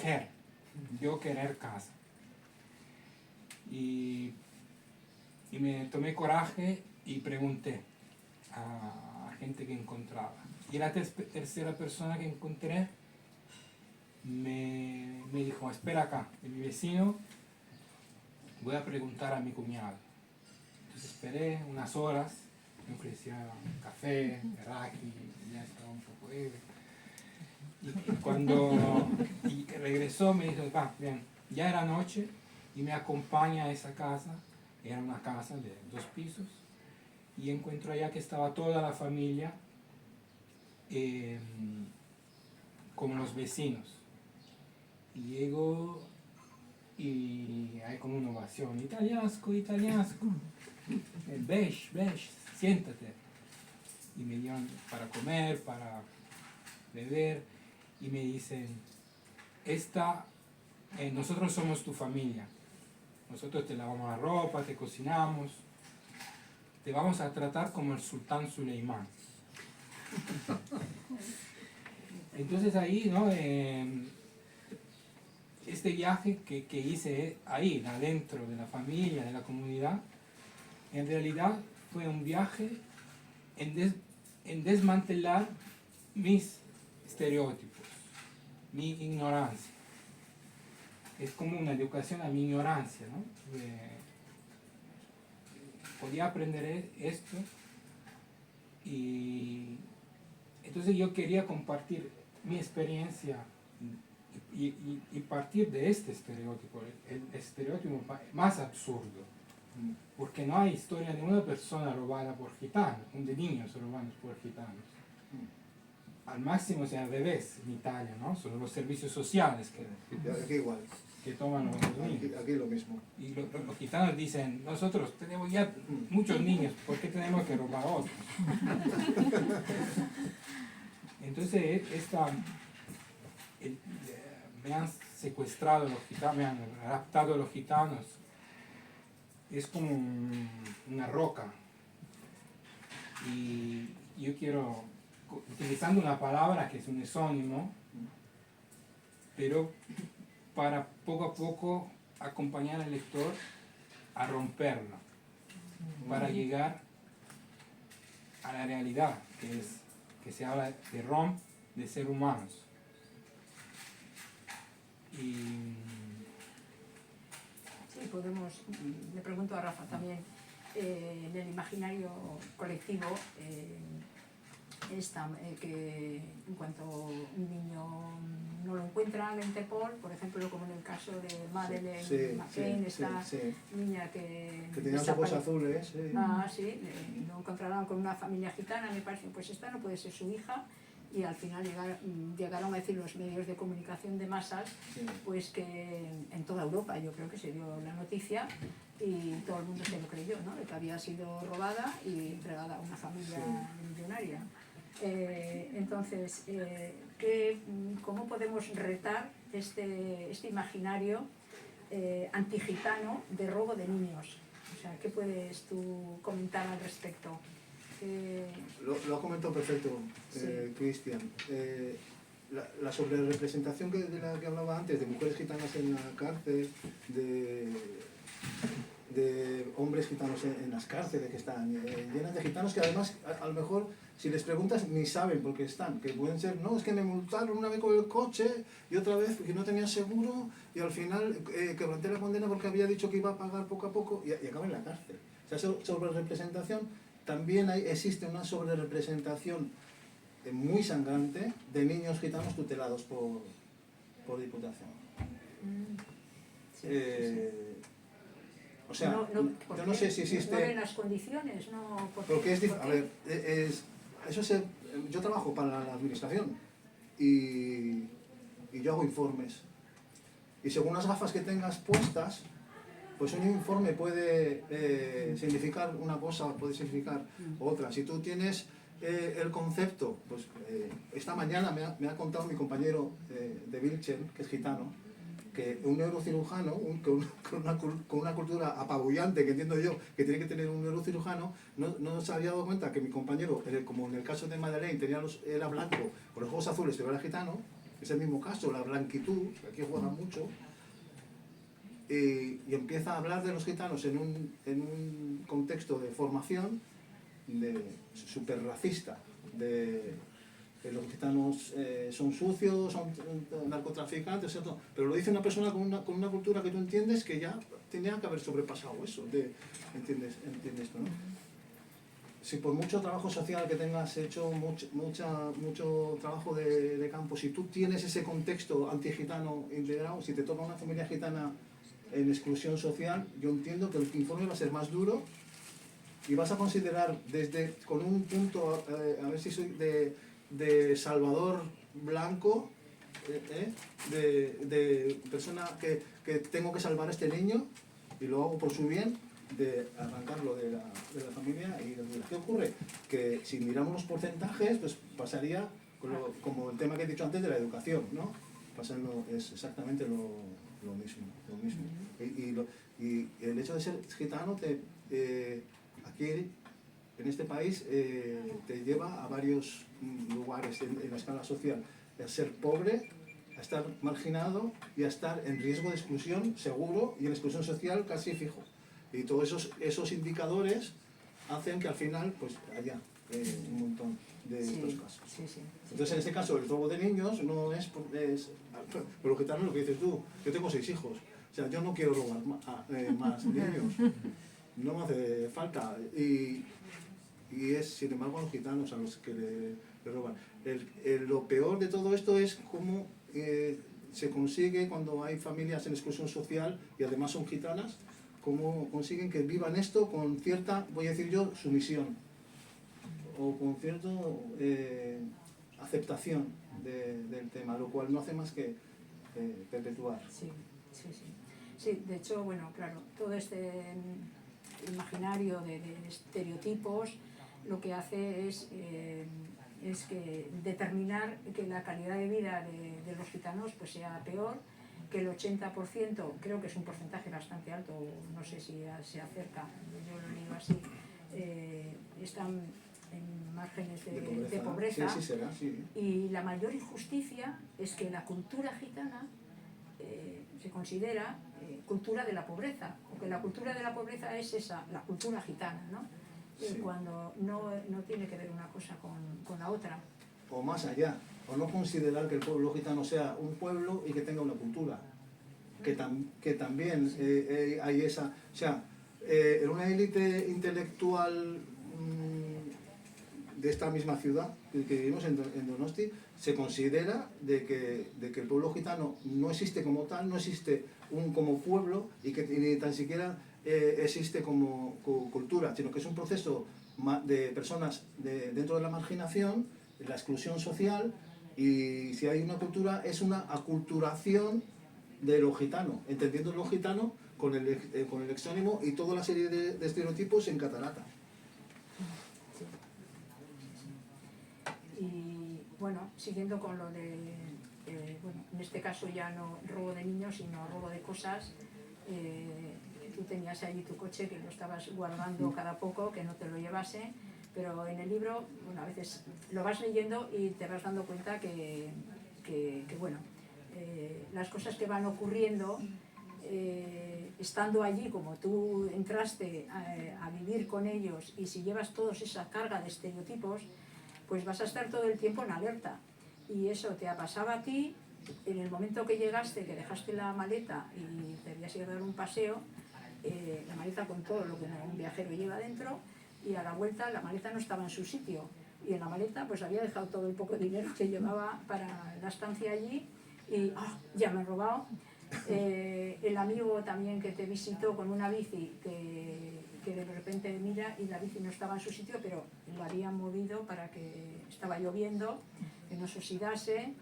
ger, yo querer casa. Y me tomé coraje y pregunté a gente que encontraba. Y la tercera persona que encontré me dijo, espera acá, de mi vecino, voy a preguntar a mi cuñado. Entonces esperé unas horas, me ofrecía café, raki, ya estaba un poco ebrio. Y cuando regresó me dijo, va, bien, ya era noche y me acompaña a esa casa, era una casa de 2 pisos, y encuentro allá que estaba toda la familia con los vecinos. Y llego y hay como una ovación, italiasco, italiasco, besh, besh, siéntate. Y me dieron para comer, para beber, y me dicen, nosotros somos tu familia, nosotros te lavamos la ropa, te cocinamos, te vamos a tratar como el sultán Suleimán. Entonces ahí, ¿no? Este viaje que hice ahí, adentro de la familia, de la comunidad, en realidad fue un viaje en desmantelar mis estereotipos, mi ignorancia. Es como una educación a mi ignorancia, ¿no? Podía aprender esto y entonces yo quería compartir mi experiencia y partir de este estereotipo, el estereotipo más absurdo, porque no hay historia de una persona robada por gitanos, de niños robados por gitanos. Al máximo es al revés en Italia, ¿no? Son los servicios sociales Aquí igual. que toman los niños. Aquí lo mismo. Y los gitanos dicen, nosotros tenemos ya muchos niños, ¿por qué tenemos que robar otros? Entonces, me han secuestrado los gitanos, me han raptado los gitanos. Es como una roca. Y yo quiero, utilizando una palabra que es un esónimo, pero para poco a poco acompañar al lector a romperlo, para llegar a la realidad, que se habla de ser humanos. Y Sí, podemos, le pregunto a Rafa también, en el imaginario colectivo, que en cuanto un niño no lo encuentra la Interpol, por ejemplo, como en el caso de Madeleine McCann, esta niña que tenía los ojos azules. Sí. Lo encontraron con una familia gitana, me parece, pues esta no puede ser su hija, y al final llegaron a decir los medios de comunicación de masas, pues que en toda Europa yo creo que se dio la noticia y todo el mundo se lo creyó, ¿no? De que había sido robada y entregada a una familia millonaria. Entonces, ¿cómo podemos retar este imaginario antigitano de robo de niños? O sea, ¿qué puedes tú comentar al respecto? Lo ha comentado perfecto, Cristian. La sobrerepresentación de la que hablaba antes, de mujeres gitanas en la cárcel, de hombres gitanos en las cárceles que están llenas de gitanos que además a lo mejor si les preguntas ni saben por qué están, que pueden ser, no, es que me multaron una vez con el coche y otra vez que no tenía seguro y al final quebranté la condena porque había dicho que iba a pagar poco a poco y acaba en la cárcel. O sea, sobrerepresentación, también existe una sobrerepresentación muy sangrante de niños gitanos tutelados por Diputación. O sea, yo no sé si existe... No en las condiciones, no... Porque es a ver, yo trabajo para la administración y yo hago informes. Y según las gafas que tengas puestas, pues un informe puede significar una cosa, puede significar otra. Si tú tienes el concepto, pues esta mañana me ha contado mi compañero de Vilchen, que es gitano, que un neurocirujano, con una cultura apabullante que entiendo yo que tiene que tener un neurocirujano, no se había dado cuenta que mi compañero, como en el caso de Madeleine, era blanco con los ojos azules, pero era gitano. Es el mismo caso, la blanquitud, aquí juega mucho, y empieza a hablar de los gitanos en un contexto de formación súper racista, que los gitanos son sucios, son narcotraficantes, ¿cierto? Pero lo dice una persona con una cultura que tú entiendes que ya tenía que haber sobrepasado eso, ¿entiendes esto, no? Si por mucho trabajo social que tengas hecho, mucho trabajo de campo, si tú tienes ese contexto antigitano integrado, si te toca una familia gitana en exclusión social, yo entiendo que el informe va a ser más duro y vas a considerar con un punto, a ver si soy de Salvador blanco, de persona que tengo que salvar a este niño y lo hago por su bien, de arrancarlo de la familia. Y ¿qué ocurre? Que si miramos los porcentajes, pues pasaría como el tema que he dicho antes de la educación, ¿no? Es exactamente lo mismo. Y el hecho de ser gitano aquí en este país te lleva a varios lugares en la escala social, a ser pobre, a estar marginado y a estar en riesgo de exclusión seguro y en exclusión social casi fijo. Y todos esos indicadores hacen que al final pues haya un montón de estos casos. Entonces en este caso el robo de niños no es por lo que tal es lo que dices tú. Yo tengo 6 hijos, o sea, yo no quiero robar más niños, no me hace falta. Y es sin embargo a los gitanos a los que le roban. Lo peor de todo esto es cómo se consigue cuando hay familias en exclusión social y además son gitanas, cómo consiguen que vivan esto con cierta, voy a decir yo, sumisión o con cierta aceptación del tema, lo cual no hace más que perpetuar. Sí, de hecho, bueno, claro, todo este imaginario de estereotipos lo que hace es que determinar que la calidad de vida de los gitanos pues sea peor, que el 80%, creo que es un porcentaje bastante alto, no sé si se acerca, yo lo he leído así, están en márgenes de pobreza. Sí, será, sí. Y la mayor injusticia es que la cultura gitana se considera cultura de la pobreza, porque la cultura de la pobreza es esa, la cultura gitana, ¿no? Sí. Cuando no tiene que ver una cosa con la otra. O más allá, o no considerar que el pueblo gitano sea un pueblo y que tenga una cultura, que también hay esa, o sea, en una élite intelectual de esta misma ciudad que vivimos en Donosti, se considera de que el pueblo gitano no existe como tal, no existe como pueblo y que ni tan siquiera existe como cultura, sino que es un proceso de personas dentro de la marginación, de la exclusión social, y si hay una cultura es una aculturación de lo gitano, entendiendo lo gitano con el exónimo y toda la serie de estereotipos en catarata. Y bueno, siguiendo con lo de, bueno, en este caso ya no robo de niños, sino robo de cosas. Tú tenías allí tu coche que lo estabas guardando cada poco, que no te lo llevase, pero en el libro, bueno, a veces lo vas leyendo y te vas dando cuenta que bueno, las cosas que van ocurriendo, estando allí, como tú entraste a vivir con ellos, y si llevas toda esa carga de estereotipos, pues vas a estar todo el tiempo en alerta. Y eso te ha pasado a ti en el momento que llegaste, que dejaste la maleta y te habías ido a dar un paseo, la maleta con todo lo que un viajero lleva dentro, y a la vuelta la maleta no estaba en su sitio. Y en la maleta pues había dejado todo el poco dinero que llevaba para la estancia allí y ya me han robado. El amigo también que te visitó con una bici que de repente mira y la bici no estaba en su sitio, pero lo habían movido para que estaba lloviendo, que no se oxidase,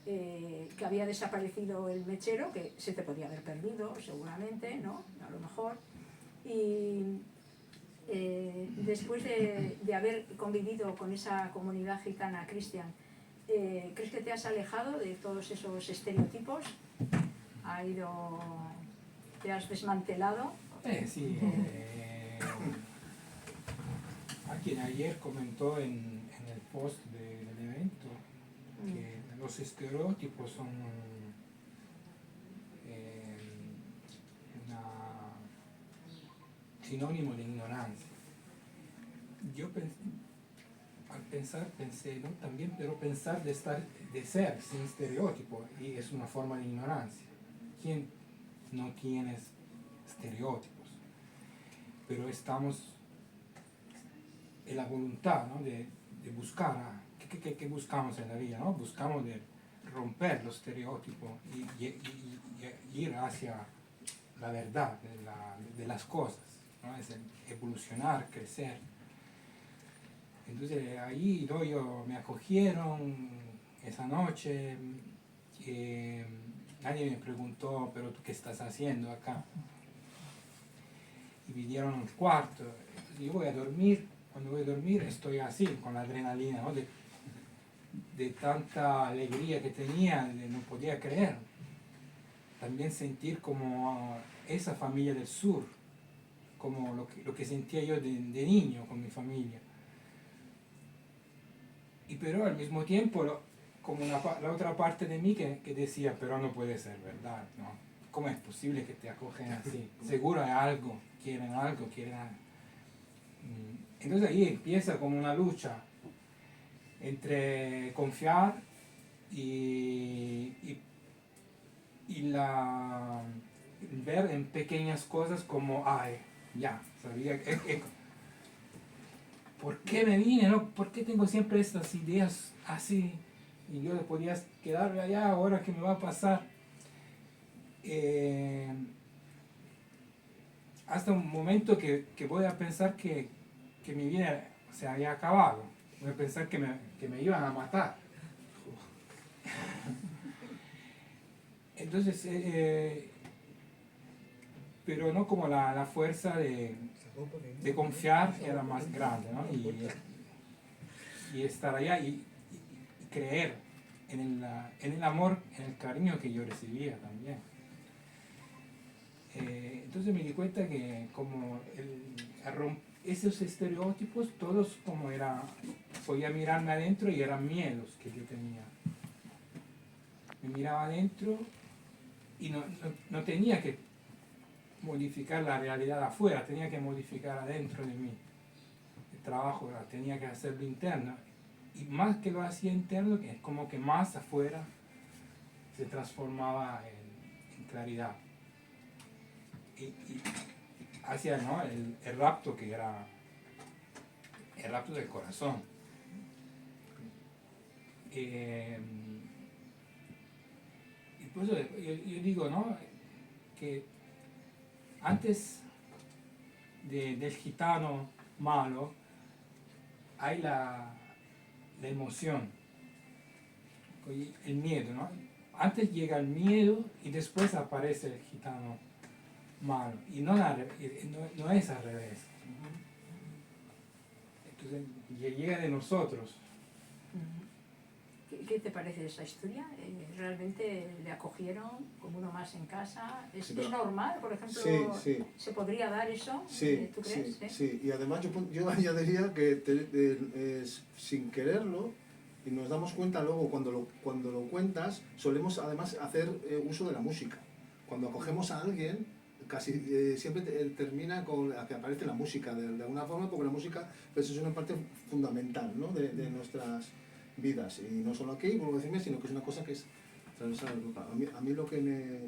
que había desaparecido el mechero, que se te podía haber perdido seguramente, ¿no? A lo mejor. Y después de haber convivido con esa comunidad gitana, Cristian, ¿crees que te has alejado de todos esos estereotipos? ¿Te has desmantelado? Sí. Alguien ayer comentó en el post del evento que los estereotipos son sinónimo de ignorancia. Yo al pensar pensé, ¿no? También, pero pensar de ser sin estereotipo y es una forma de ignorancia. ¿Quién no tiene estereotipos? Pero estamos en la voluntad, ¿no? de buscar, ¿qué buscamos en la vida? ¿No? Buscamos de romper los estereotipos y ir hacia la verdad de las cosas, ¿no? Es evolucionar, crecer. Entonces ahí me acogieron esa noche nadie me preguntó, pero tú qué estás haciendo acá. Y vinieron al cuarto. Yo voy a dormir, cuando voy a dormir estoy así, con la adrenalina, ¿no? De tanta alegría que tenía, no podía creer. También sentir como esa familia del sur, como lo que sentía yo de niño con mi familia. Pero al mismo tiempo, como la otra parte de mí que decía, pero no puede ser verdad, ¿no? ¿Cómo es posible que te acogen así? Seguro hay algo, quieren algo, quieren algo. Entonces ahí empieza como una lucha entre confiar y ver en pequeñas cosas como, ay, ya, sabía que... ¿Por qué me vine? ¿No? ¿Por qué tengo siempre estas ideas así? Y yo podía quedarme allá, ahora qué me va a pasar. Hasta un momento que voy a pensar que mi vida se había acabado. Voy a pensar que me iban a matar. Entonces, pero no como la fuerza de confiar era más grande, ¿no? Y estar allá y creer en el amor, en el cariño que yo recibía también. Entonces me di cuenta que como esos estereotipos, todos como podía mirarme adentro y eran miedos que yo tenía. Me miraba adentro y no tenía que modificar la realidad afuera, tenía que modificar adentro de mí. El trabajo tenía que hacerlo interno. Y más que lo hacía interno, que es como que más afuera se transformaba en claridad. Y hacia, ¿no? el rapto, que era el rapto del corazón. Y por eso yo digo, ¿no? Que antes del gitano malo hay la emoción, el miedo, ¿no? Antes llega el miedo y después aparece el gitano malo, y no es al revés. Entonces llega de nosotros. ¿Qué te parece esa historia? ¿Realmente le acogieron como uno más en casa? ¿Es normal, por ejemplo? Sí. ¿Se podría dar eso? Sí, ¿Tú crees? sí. Y además yo añadiría que sin quererlo, y nos damos cuenta luego cuando lo cuentas, solemos además hacer uso de la música. Cuando acogemos a alguien, casi siempre termina con que aparece la música de alguna forma, porque la música pues, es una parte fundamental, ¿no? de nuestras vidas. Y no solo aquí, vuelvo a decirme, sino que es una cosa que es transversal al grupo. A mí lo que me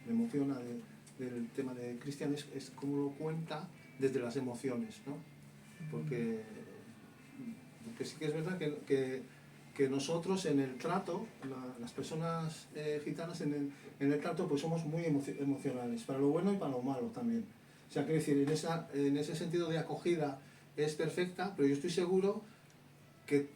emociona del tema de Cristian es cómo lo cuenta desde las emociones, ¿no? Porque sí que es verdad que nosotros en el trato, las personas gitanas en el trato, pues somos muy emocionales, para lo bueno y para lo malo también. O sea, quiero decir, en ese sentido de acogida es perfecta, pero yo estoy seguro que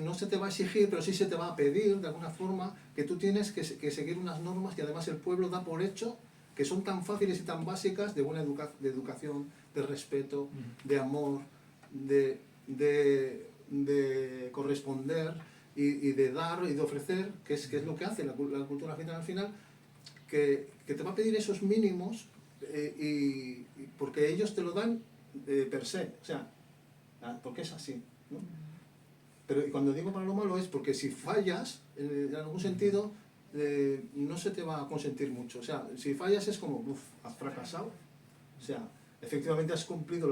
no se te va a exigir, pero sí se te va a pedir de alguna forma que tú tienes que seguir unas normas que además el pueblo da por hecho, que son tan fáciles y tan básicas de buena educación, de respeto, de amor, de corresponder y de dar y de ofrecer, que es lo que hace la cultura gitana al final, que te va a pedir esos mínimos porque ellos te lo dan per se, o sea, porque es así, ¿no? Pero cuando digo para lo malo es porque si fallas en algún sentido no se te va a consentir mucho. O sea, si fallas es como, has fracasado. O sea, efectivamente has cumplido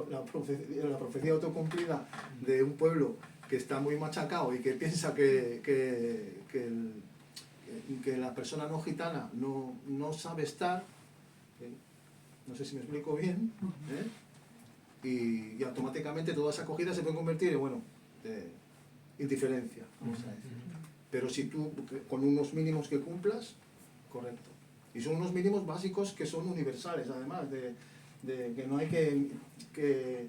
la profecía autocumplida de un pueblo que está muy machacado y que piensa que la persona no gitana no sabe estar. No sé si me explico bien. Y automáticamente toda esa acogida se puede convertir en, bueno, indiferencia, vamos a decir. Pero si tú, con unos mínimos que cumplas, correcto. Y son unos mínimos básicos que son universales, además, de que no hay que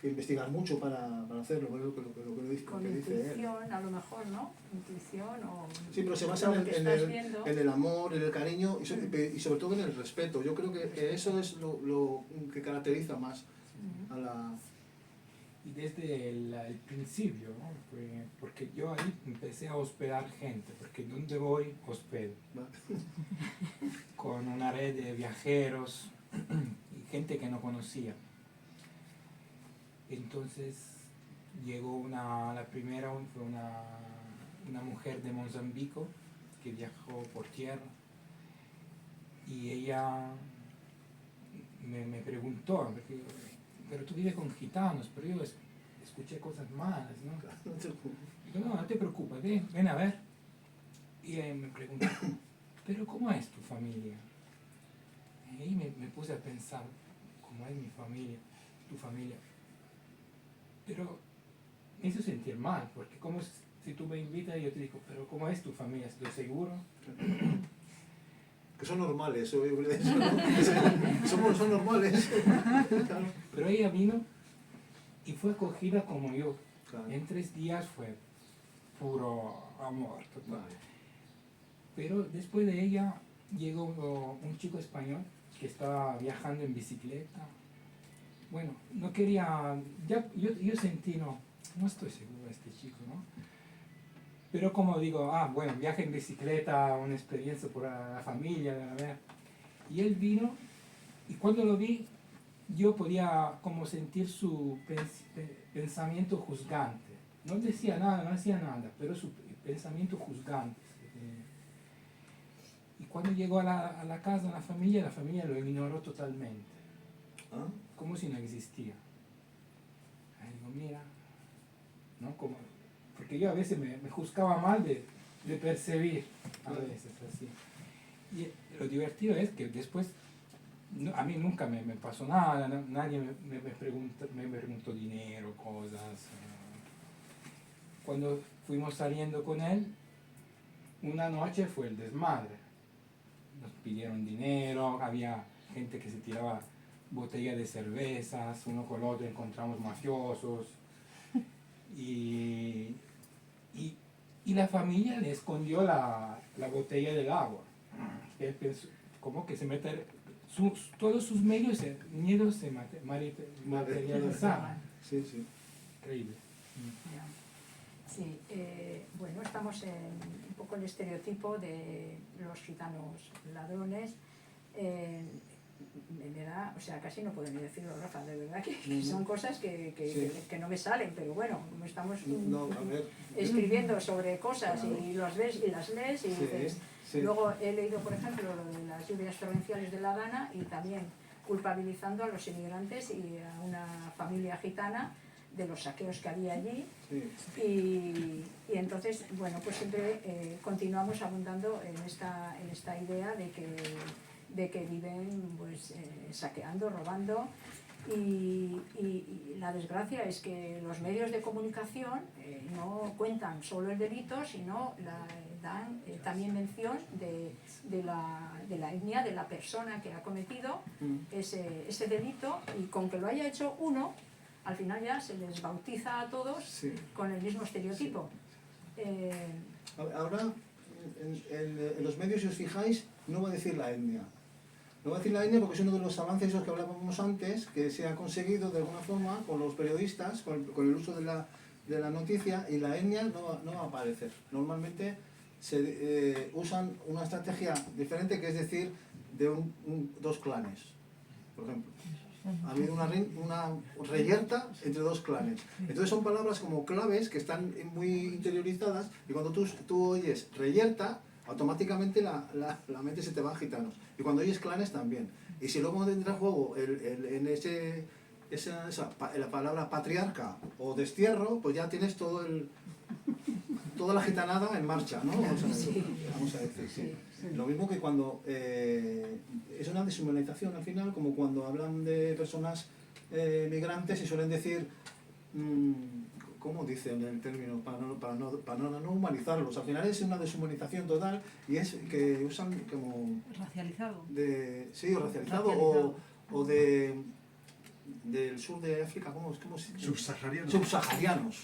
que investigar mucho para hacerlo, lo que dice, Con lo que dice él. intuición, a lo mejor, ¿no? Intuición o... Sí, pero se basa lo que estás viendo. en el amor, en el cariño y sobre todo en el respeto. Yo creo que eso es lo que caracteriza más a la... Y desde el principio, ¿no? Porque yo ahí empecé a hospedar gente, porque donde voy hospedo, con una red de viajeros y gente que no conocía. Entonces llegó la primera fue una mujer de Mozambique que viajó por tierra y ella me preguntó, porque, pero tú vives con gitanos, pero yo escuché cosas malas, ¿no? Digo, no te preocupes, ven a ver. Y me preguntó, pero ¿cómo es tu familia? Y ahí me puse a pensar, ¿cómo es mi familia, tu familia? Pero me hizo sentir mal, porque como si tú me invitas y yo te digo, pero ¿cómo es tu familia? ¿Estoy seguro? Que son normales, eso, ¿no? Son normales. Claro. Pero ella vino y fue acogida como yo. Claro. En 3 días fue puro amor total. Vale. Pero después de ella llegó un chico español que estaba viajando en bicicleta. Bueno, no quería, yo sentí, no estoy seguro de este chico, ¿no? Pero como digo, bueno, viaje en bicicleta, una experiencia por la familia, a ver. Y él vino, y cuando lo vi, yo podía como sentir su pensamiento juzgante. No decía nada, no hacía nada, pero su pensamiento juzgante. Y cuando llegó a la casa, la familia lo ignoró totalmente. ¿Ah? Como si no existía. Ahí digo, mira, ¿no? Porque yo a veces me juzgaba mal de percibir, a veces así. Y lo divertido es que después, a mí nunca me pasó nada, nadie me preguntó dinero, cosas. Cuando fuimos saliendo con él, una noche fue el desmadre. Nos pidieron dinero, había gente que se tiraba botella de cervezas, uno con el otro encontramos mafiosos y la familia le escondió la botella del agua. Él pensó, como que se mete, todos sus miedos se materializaban. Sí, sí. Increíble. Sí, bueno, estamos en un poco el estereotipo de los gitanos ladrones. Me da, o sea, casi no puedo ni decirlo, Rafa, de verdad que son cosas que no me salen, pero bueno, como estamos escribiendo sobre cosas y las ves y las lees y dices, luego he leído, por ejemplo, lo de las lluvias torrenciales de La Dana y también culpabilizando a los inmigrantes y a una familia gitana de los saqueos que había allí y entonces, bueno, pues siempre continuamos abundando en esta idea de que viven pues saqueando, robando y la desgracia es que los medios de comunicación no cuentan solo el delito, sino dan también mención de la etnia de la persona que ha cometido ese delito y con que lo haya hecho uno, al final ya se les bautiza a todos con el mismo estereotipo. Ahora, en los medios, si os fijáis, no va a decir la etnia. No voy a decir la etnia porque es uno de los avances esos que hablábamos antes, que se ha conseguido de alguna forma con los periodistas, con el uso de la noticia, y la etnia no va a aparecer. Normalmente se usan una estrategia diferente, que es decir, de dos clanes, por ejemplo. Ha habido una reyerta entre dos clanes. Entonces son palabras como claves que están muy interiorizadas y cuando tú oyes reyerta, automáticamente la mente se te va a gitanos. Y cuando oyes clanes también. Y si luego entra en juego la palabra patriarca o destierro, pues ya tienes toda la gitanada en marcha, ¿no? Vamos a decir, sí. Lo mismo que cuando es una deshumanización al final, como cuando hablan de personas migrantes y suelen decir, ¿cómo dicen el término? Para no humanizarlos. Al final es una deshumanización total y es que usan como... Racializado. Sí, o racializado. O de del sur de África, ¿cómo se dice? Subsaharianos. Subsaharianos.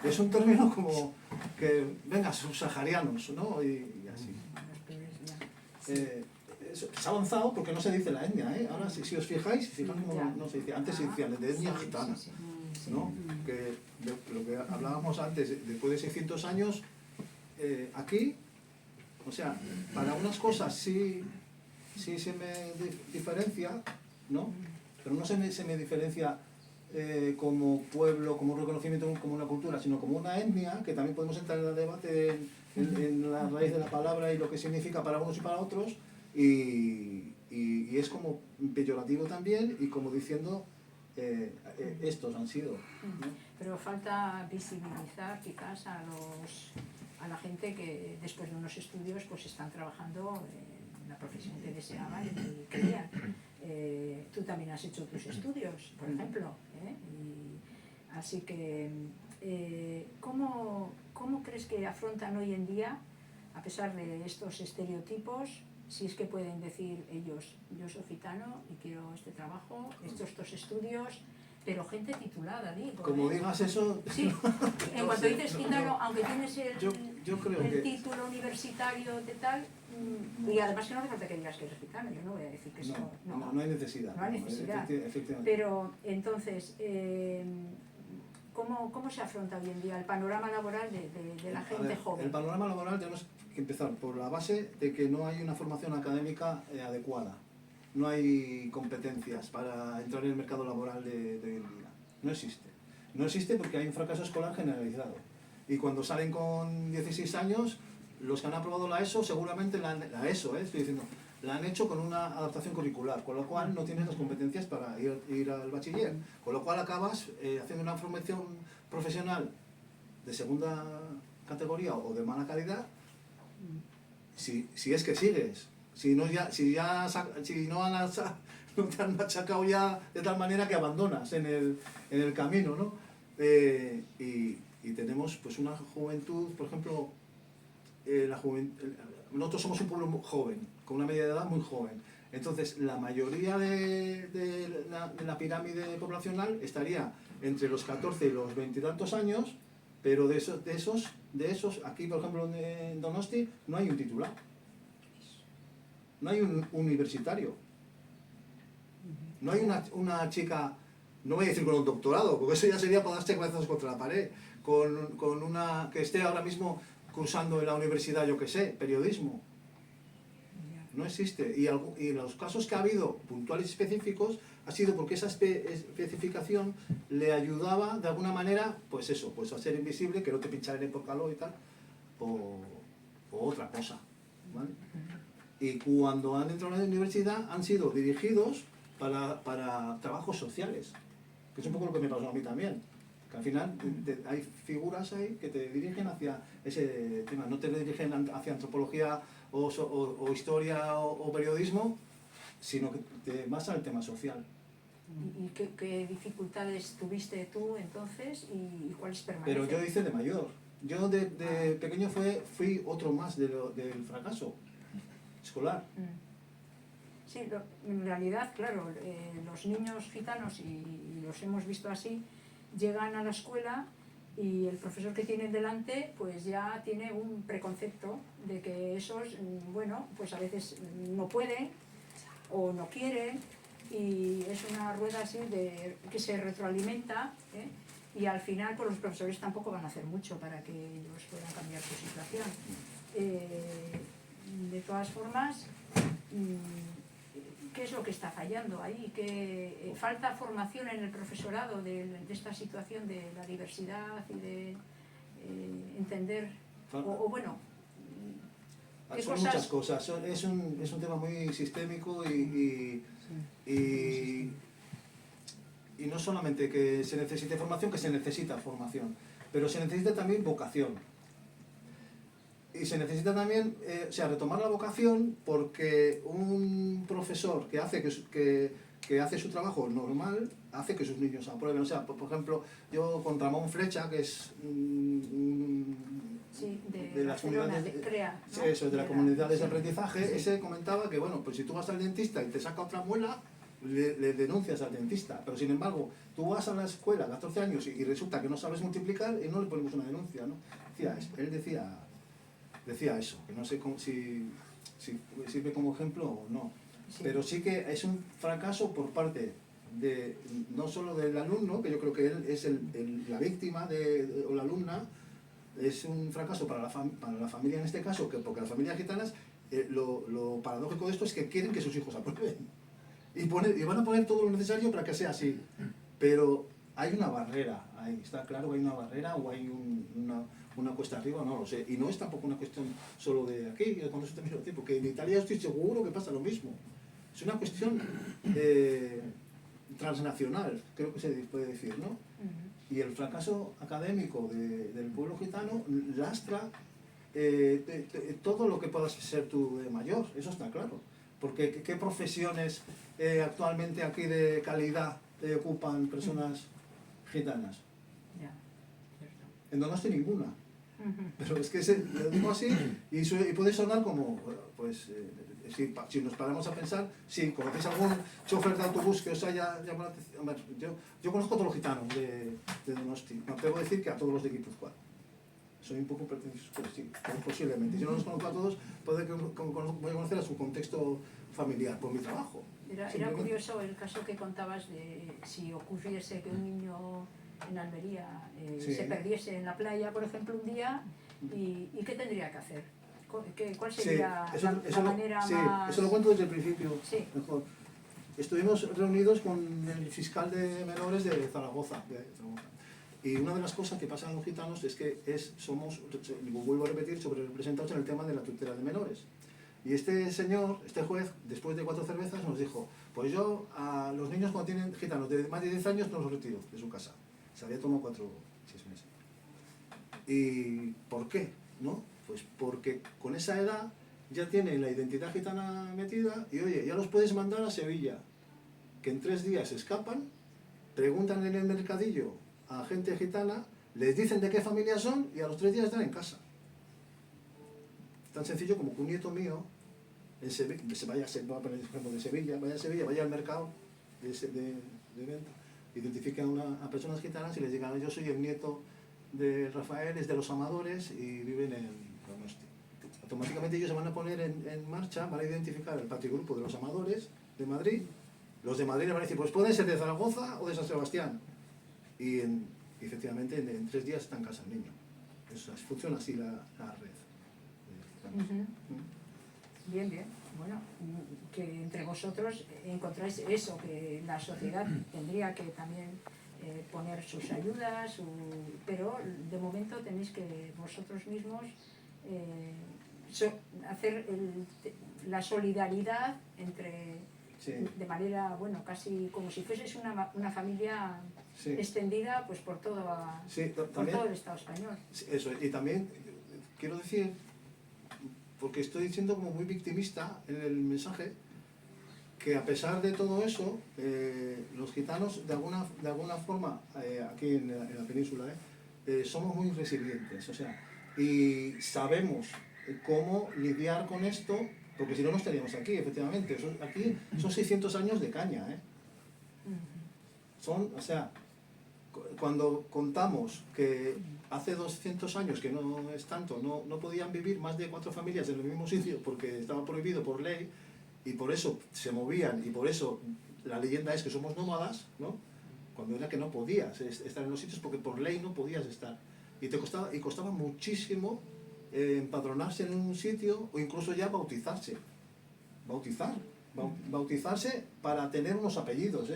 Es un término como que, venga, subsaharianos, ¿no? Y así. Se ha avanzado porque no se dice la etnia, ¿eh? Ahora, si os fijáis, como no se dice, antes se decía de etnia gitana, ¿no? Que lo que hablábamos antes, después de 600 años, aquí, o sea, para unas cosas sí se me diferencia, ¿no? Pero no se me diferencia como pueblo, como un reconocimiento, como una cultura, sino como una etnia, que también podemos entrar en el debate en la raíz de la palabra y lo que significa para unos y para otros, y es como peyorativo también, y como diciendo, estos han sido, ¿no? Pero falta visibilizar quizás a la gente que después de unos estudios pues están trabajando en la profesión que deseaban y querían. Tú también has hecho tus estudios, por ejemplo, así que ¿cómo crees que afrontan hoy en día, a pesar de estos estereotipos, si es que pueden decir ellos, yo soy gitano y quiero este trabajo, estos estudios, pero gente titulada, digo. Como digas eso... Sí, en cuanto dices gitano, aunque tienes yo creo el que... título universitario de tal, y además que no hace falta que digas que eres gitano, yo no voy a decir que eso... No hay necesidad. No hay necesidad. Efectivamente. Pero entonces, ¿cómo se afronta hoy en día el panorama laboral de la gente joven? El panorama laboral tenemos que empezar por la base de que no hay una formación académica adecuada. No hay competencias para entrar en el mercado laboral de hoy en día. No existe. No existe porque hay un fracaso escolar generalizado. Y cuando salen con 16 años, los que han aprobado la ESO, seguramente la ESO, estoy diciendo, la han hecho con una adaptación curricular, con lo cual no tienes las competencias para ir al bachiller. Con lo cual acabas haciendo una formación profesional de segunda categoría o de mala calidad, si es que sigues. Si no te han machacado ya de tal manera que abandonas en el camino, ¿no? Y tenemos pues una juventud, por ejemplo, nosotros somos un pueblo muy joven, con una media de edad muy joven. Entonces, la mayoría de la pirámide poblacional estaría entre los 14 y los 20 y tantos años, pero de esos, aquí por ejemplo en Donosti, no hay un titular. No hay un universitario. No hay una chica, no voy a decir con un doctorado, porque eso ya sería para darse cabezazos contra la pared, con una que esté ahora mismo cursando en la universidad, yo que sé, periodismo. No existe. Y en los casos que ha habido, puntuales y específicos, ha sido porque esa especificación le ayudaba de alguna manera, pues eso, pues a ser invisible, que no te pincharan por calor y tal, o otra cosa, ¿vale? Y cuando han entrado a la universidad han sido dirigidos para trabajos sociales, que es un poco lo que me pasó a mí también, que al final hay figuras ahí que te dirigen hacia ese tema, no te dirigen hacia antropología o historia o periodismo, sino que te vas al tema social. ¿Y qué dificultades tuviste tú entonces y cuáles permanecen? Pero yo hice de mayor. Yo de pequeño fui otro más del fracaso escolar. Sí, en realidad, claro, los niños gitanos, y los hemos visto así, llegan a la escuela y el profesor que tienen delante pues ya tiene un preconcepto de que esos, bueno, pues a veces no pueden o no quieren, y es una rueda así que se retroalimenta, y al final pues los profesores tampoco van a hacer mucho para que ellos puedan cambiar su situación. De todas formas, ¿qué es lo que está fallando ahí? ¿Que falta formación en el profesorado de esta situación de la diversidad y de entender? Bueno, ¿qué son cosas? muchas cosas. Es un tema muy sistémico y no solamente que se necesite formación, que se necesita formación, pero se necesita también vocación. Y se necesita también, retomar la vocación, porque un profesor que hace hace su trabajo normal, hace que sus niños aprueben. O sea, por ejemplo, yo con Ramón Flecha, que es de las comunidades de CREA, ¿no? Sí, eso, de las comunidades de aprendizaje, ese comentaba que, bueno, pues si tú vas al dentista y te saca otra muela, le denuncias al dentista, pero sin embargo, tú vas a la escuela a 14 años y resulta que no sabes multiplicar y no le ponemos una denuncia, ¿no? Él decía eso, que no sé si sirve como ejemplo o no, Sí. pero sí que es un fracaso por parte de, no solo del alumno, que yo creo que él es la víctima o la alumna, es un fracaso para la familia en este caso, porque las familias gitanas, lo paradójico de esto es que quieren que sus hijos aprueben y van a poner todo lo necesario para que sea así, pero hay una barrera ahí, está claro que hay una barrera o hay una cuesta arriba, no lo sé, y no es tampoco una cuestión solo de aquí, cuando se termina el tiempo, porque en Italia estoy seguro que pasa lo mismo, es una cuestión transnacional, creo que se puede decir, ¿no? Y el fracaso académico del pueblo gitano lastra todo lo que puedas ser tú de mayor, eso está claro. Porque ¿qué profesiones actualmente aquí de calidad ocupan personas gitanas? Ya, cierto. En Donosti ninguna. Pero es que lo digo así y puede sonar como, pues, si nos paramos a pensar, si conocéis algún chofer de autobús que os haya llamado la atención. Yo conozco a todos los gitanos de Donosti, no debo decir que a todos los de Guipúzcoa. Soy un poco pretencioso, pero sí, posiblemente. Si no los conozco a todos, puede que voy a conocer a su contexto familiar, por mi trabajo. Era curioso el caso que contabas de si ocurriese que un niño en Almería Sí. se perdiese en la playa, por ejemplo, un día, ¿y qué tendría que hacer? ¿Cuál sería la manera más...? Eso lo cuento desde el principio, Sí. mejor. Estuvimos reunidos con el fiscal de menores de Zaragoza. Y una de las cosas que pasa a los gitanos es que somos, vuelvo a repetir, sobrerepresentados en el tema de la tutela de menores. Y este señor, este juez, después de 4 cervezas nos dijo, pues yo a los niños cuando tienen gitanos de más de 10 años no los retiro de su casa. Se había tomado 4 o 6 meses. ¿Y por qué? ¿No? Pues porque con esa edad ya tienen la identidad gitana metida y oye, ya los puedes mandar a Sevilla, que en 3 días escapan, preguntan en el mercadillo a gente gitana, les dicen de qué familia son y a los 3 días están en casa. Tan sencillo como que un nieto mío vaya a Sevilla, vaya al mercado de venta, identifique a personas gitanas y les digan, yo soy el nieto de Rafael, es de Los Amadores y viven en Donosti. Automáticamente ellos se van a poner en marcha, van a identificar el patrigrupo de Los Amadores de Madrid. Los de Madrid le van a decir, pues pueden ser de Zaragoza o de San Sebastián. Y efectivamente en 3 días está en casa el niño. Funciona así la red. Bien, bien. Bueno, que entre vosotros encontráis eso, que la sociedad tendría que también poner sus ayudas, pero de momento tenéis que vosotros mismos hacer la solidaridad entre, Sí. de manera, bueno, casi como si fueses una familia Sí. extendida pues por todo, Sí, por también, todo el Estado español. eso, y también quiero decir, porque estoy siendo como muy victimista en el mensaje, que a pesar de todo eso, los gitanos de alguna forma, aquí en la península, somos muy resilientes, o sea, y sabemos cómo lidiar con esto, porque si no, no estaríamos aquí, efectivamente. Aquí son 600 años de caña, o sea, cuando contamos que hace 200 años, que no es tanto, no podían vivir más de 4 familias en el mismo sitio porque estaba prohibido por ley y por eso se movían y por eso la leyenda es que somos nómadas, ¿no? Cuando era que no podías estar en los sitios porque por ley no podías estar y costaba muchísimo empadronarse en un sitio o incluso ya bautizarse para tener unos apellidos,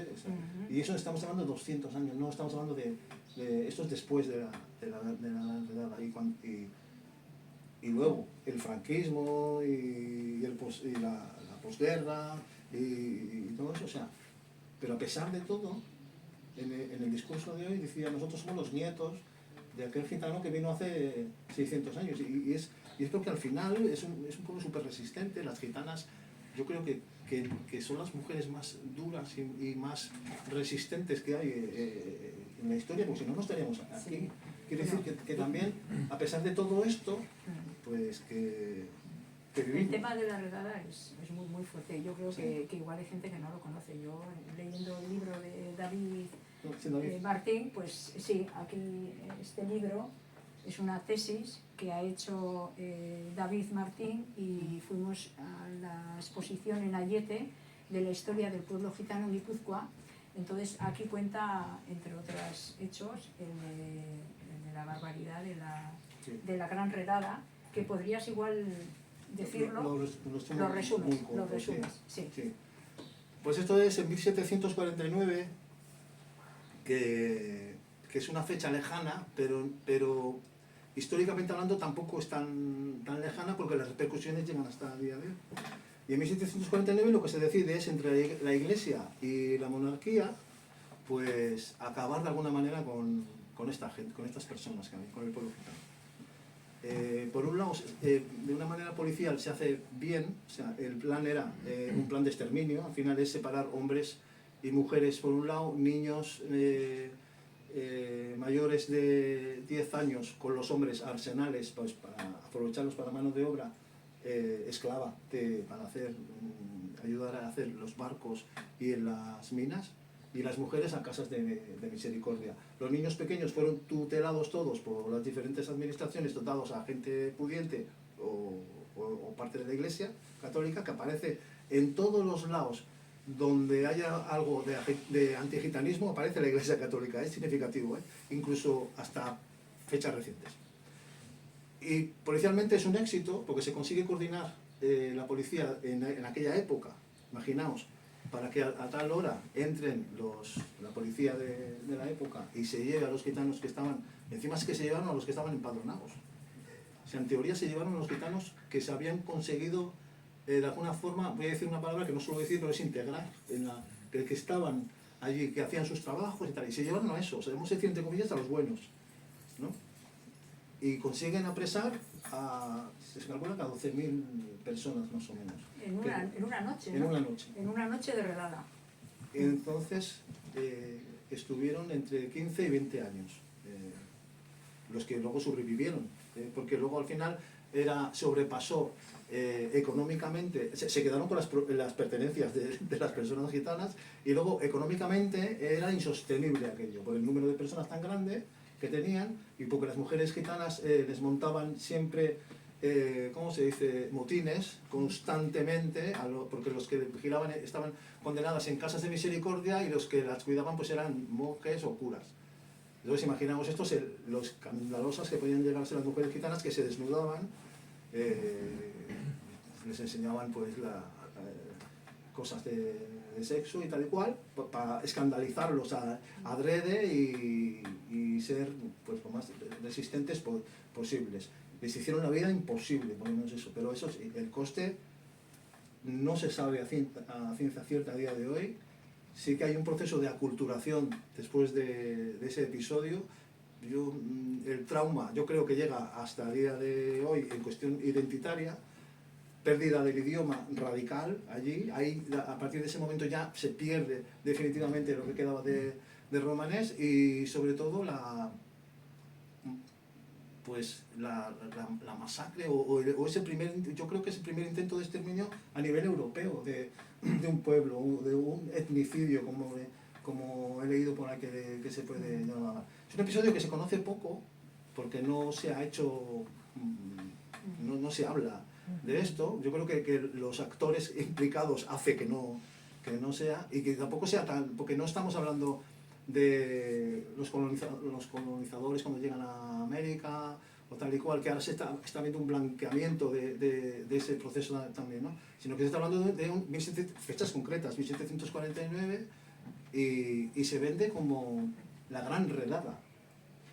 y eso estamos hablando de 200 años, no estamos hablando de esto es después de la y luego el franquismo y la posguerra y todo eso, o sea, pero a pesar de todo, en el discurso de hoy decía, nosotros somos los nietos de aquel gitano que vino hace 600 años y es porque al final es un pueblo súper resistente. Las gitanas yo creo que son las mujeres más duras y más resistentes que hay en la historia, porque si no, no estaríamos aquí. Sí. Quiero decir que también, a pesar de todo esto, pues que El vivimos. tema de la redada es muy, muy fuerte. Yo creo que igual hay gente que no lo conoce. Yo, leyendo el libro de David Sí, David. Martín, pues sí, aquí este libro es una tesis que ha hecho David Martín, y fuimos a la exposición en Ayete de la historia del pueblo gitano en Guipúzcoa. Entonces aquí cuenta, entre otros hechos, el de la barbaridad Sí. de la gran redada, que podrías igual decirlo. Lo resumes, sí. Sí. Pues esto es en 1749, que es una fecha lejana, pero históricamente hablando tampoco es tan lejana, porque las repercusiones llegan hasta el día de hoy. Y en 1749 lo que se decide es, entre la Iglesia y la monarquía, pues acabar de alguna manera con esta gente, con estas personas, con el pueblo gitano. Por un lado, de una manera policial se hace bien, o sea, el plan era un plan de exterminio. Al final es separar hombres y mujeres por un lado, niños mayores de 10 años con los hombres arsenales, pues para aprovecharlos para mano de obra esclava, para ayudar a hacer los barcos y en las minas, y las mujeres a casas de misericordia. Los niños pequeños fueron tutelados todos por las diferentes administraciones, dotados a gente pudiente o parte de la Iglesia católica, que aparece en todos los lados donde haya algo de antigitanismo, aparece la Iglesia católica. Es significativo, incluso hasta fechas recientes. Y policialmente es un éxito, porque se consigue coordinar la policía en aquella época, imaginaos, para que a tal hora entren la policía de la época y se lleve a los gitanos que estaban, encima es que se llevaron a los que estaban empadronados. O sea, en teoría se llevaron a los gitanos que se habían conseguido, de alguna forma, voy a decir una palabra que no suelo decir, pero es integrar, que estaban allí, que hacían sus trabajos y tal, y se llevaron a eso, debemos decir entre comillas, a los buenos, ¿no? Y consiguen apresar se calcula que a 12.000 personas más o menos. En una noche, ¿no? En una noche. En una noche de redada. Entonces estuvieron entre 15 y 20 años, los que luego sobrevivieron, porque luego al final sobrepasó económicamente, se quedaron con las pertenencias de las personas gitanas, y luego económicamente era insostenible aquello, por el número de personas tan grande que tenían, y porque las mujeres gitanas les montaban siempre, ¿cómo se dice?, motines constantemente, porque los que vigilaban estaban condenadas en casas de misericordia, y los que las cuidaban pues eran monjes o curas. Entonces imaginamos estos, los escandalosas que podían llegarse las mujeres gitanas, que se desnudaban, les enseñaban pues cosas de sexo y tal y cual, para escandalizarlos adrede y ser pues lo más resistentes posibles. Les hicieron la vida imposible, por lo menos eso, pero eso, el coste no se sabe a ciencia cierta a día de hoy. Sí que hay un proceso de aculturación después de ese episodio. El trauma yo creo que llega hasta el día de hoy en cuestión identitaria, pérdida del idioma radical allí. Ahí, a partir de ese momento ya se pierde definitivamente lo que quedaba de romanés, y sobre todo la masacre o ese yo creo que es el primer intento de exterminio a nivel europeo de un pueblo, de un etnicidio, como he leído por ahí que se puede llamar. Es un episodio que se conoce poco porque no se ha hecho, no se habla de esto. Yo creo que los actores implicados hace que no sea, y que tampoco sea tan, porque no estamos hablando de los colonizadores cuando llegan a América o tal y cual, que ahora se está viendo un blanqueamiento de ese proceso también, ¿no? Sino que se está hablando de fechas concretas, 1749, y se vende como la gran redada.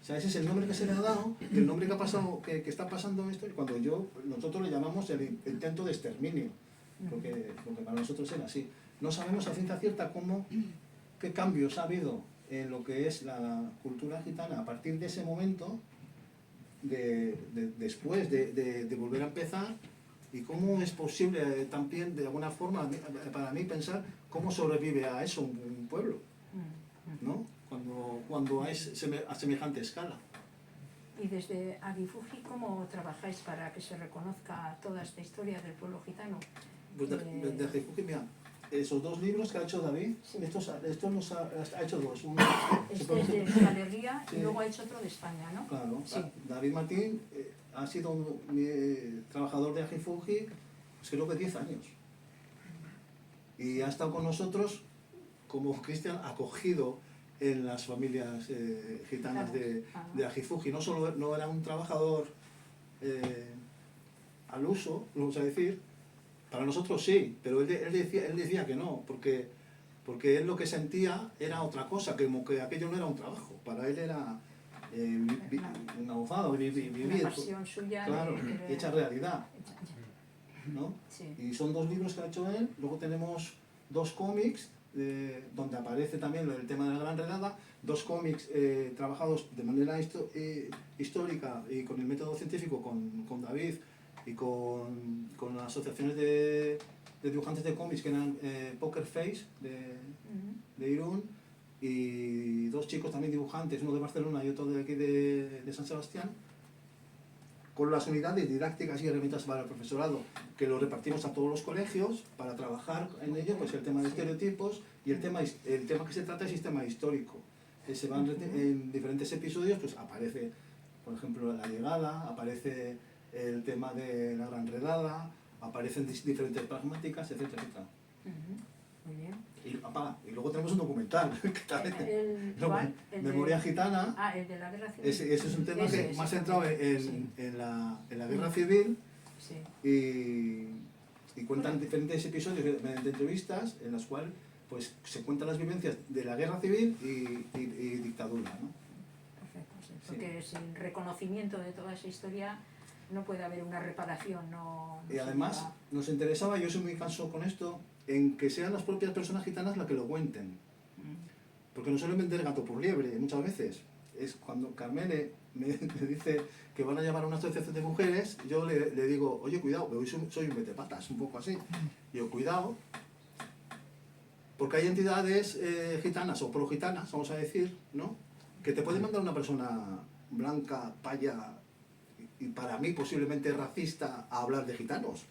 O sea, ese es el nombre que se le ha dado, el nombre que ha pasado, que está pasando esto, y cuando nosotros le llamamos el intento de exterminio, porque para nosotros era así. No sabemos a ciencia cierta qué cambios ha habido en lo que es la cultura gitana a partir de ese momento, después de volver a empezar, y cómo es posible también, de alguna forma, para mí pensar cómo sobrevive a eso un pueblo, ¿no? Cuando es a semejante escala. Y desde Agifuji, ¿cómo trabajáis para que se reconozca toda esta historia del pueblo gitano? Pues de Agifuji, mira, esos dos libros que ha hecho David, Sí. estos los ha hecho dos. Uno, Este es de Euskal Herria Sí. y luego ha hecho otro de España, ¿no? claro, Sí. David Martín ha sido trabajador de Agifuji, pues creo que 10 años. Y ha estado con nosotros como Cristian acogido en las familias gitanas de Agifuji. No solo no era un trabajador al uso, vamos a decir, para nosotros sí, pero él decía que no, porque él lo que sentía era otra cosa, como que aquello no era un trabajo, para él era una gozada, vivir, Una pasión suya. claro, hecha realidad, ¿no? Sí. Y son dos libros que ha hecho él, luego tenemos dos cómics, donde aparece también el tema de la Gran Redada, dos cómics trabajados de manera histórica y con el método científico con David y con las asociaciones de dibujantes de cómics que eran Poker Face de Irún, y dos chicos también dibujantes, uno de Barcelona y otro de aquí de San Sebastián, con las unidades didácticas y herramientas para el profesorado, que lo repartimos a todos los colegios para trabajar en ello, pues el tema de estereotipos, y el tema que se trata es sistema histórico. Se van en diferentes episodios, pues aparece, por ejemplo, la llegada, aparece el tema de la Gran Redada, aparecen diferentes pragmáticas, etcétera, etcétera. Muy bien. Y luego tenemos un documental, que también, ¿Cuál? Memoria Gitana. Ah, el de la guerra civil. Ese es un tema Ese, más sí. centrado en la guerra civil, Sí. y cuentan diferentes episodios mediante entrevistas en las cuales pues, se cuentan las vivencias de la guerra civil y dictadura, ¿no? Perfecto, sí. Porque sin reconocimiento de toda esa historia no puede haber una reparación. No Y además nos interesaba, yo soy muy cansado con esto, en que sean las propias personas gitanas las que lo cuenten. Porque nos suelen vender gato por liebre muchas veces. Es cuando Carmele me dice que van a llamar a una asociación de mujeres, yo le digo, oye, cuidado, porque soy un metepatas, un poco así. Yo, cuidado, porque hay entidades gitanas o pro-gitanas, vamos a decir, ¿no? Que te puede mandar una persona blanca, paya, y para mí posiblemente racista, a hablar de gitanos.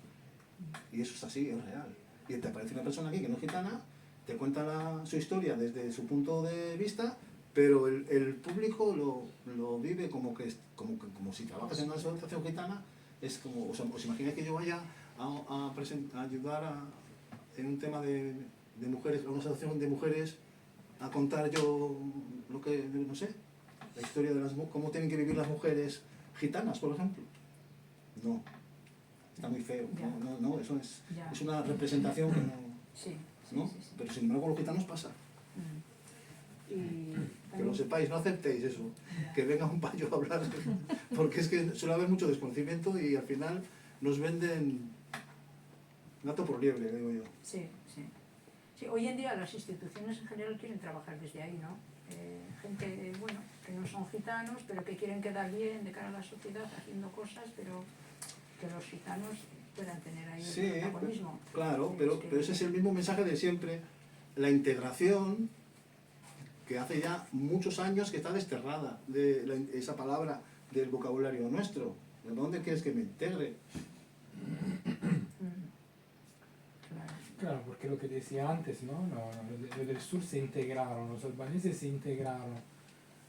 Y eso es así, es real. Y te aparece una persona aquí que no es gitana, te cuenta su historia desde su punto de vista, pero el público lo vive como si trabajas en una asociación gitana. Es como, o sea, os imagináis que yo vaya a ayudar en un tema de mujeres, a una asociación de mujeres, a contar yo lo que, no sé, la historia de cómo tienen que vivir las mujeres gitanas, por ejemplo. No, está muy feo, no, eso es una representación que no, Sí, ¿no? sí. Pero sin embargo con los gitanos pasa. Y Que lo sepáis, no aceptéis eso, que venga un payo a hablar, porque es que suele haber mucho desconocimiento y al final nos venden gato por liebre, digo yo. Sí. Hoy en día las instituciones en general quieren trabajar desde ahí, ¿no? Gente, bueno, que no son gitanos, pero que quieren quedar bien de cara a la sociedad haciendo cosas, pero que los gitanos puedan tener ahí el protagonismo. Claro, pero ese es el mismo mensaje de siempre, la integración, que hace ya muchos años que está desterrada de esa palabra del vocabulario nuestro. ¿De dónde quieres que me integre? Claro, porque lo que decía antes, ¿no? Los del sur se integraron, los albaneses se integraron,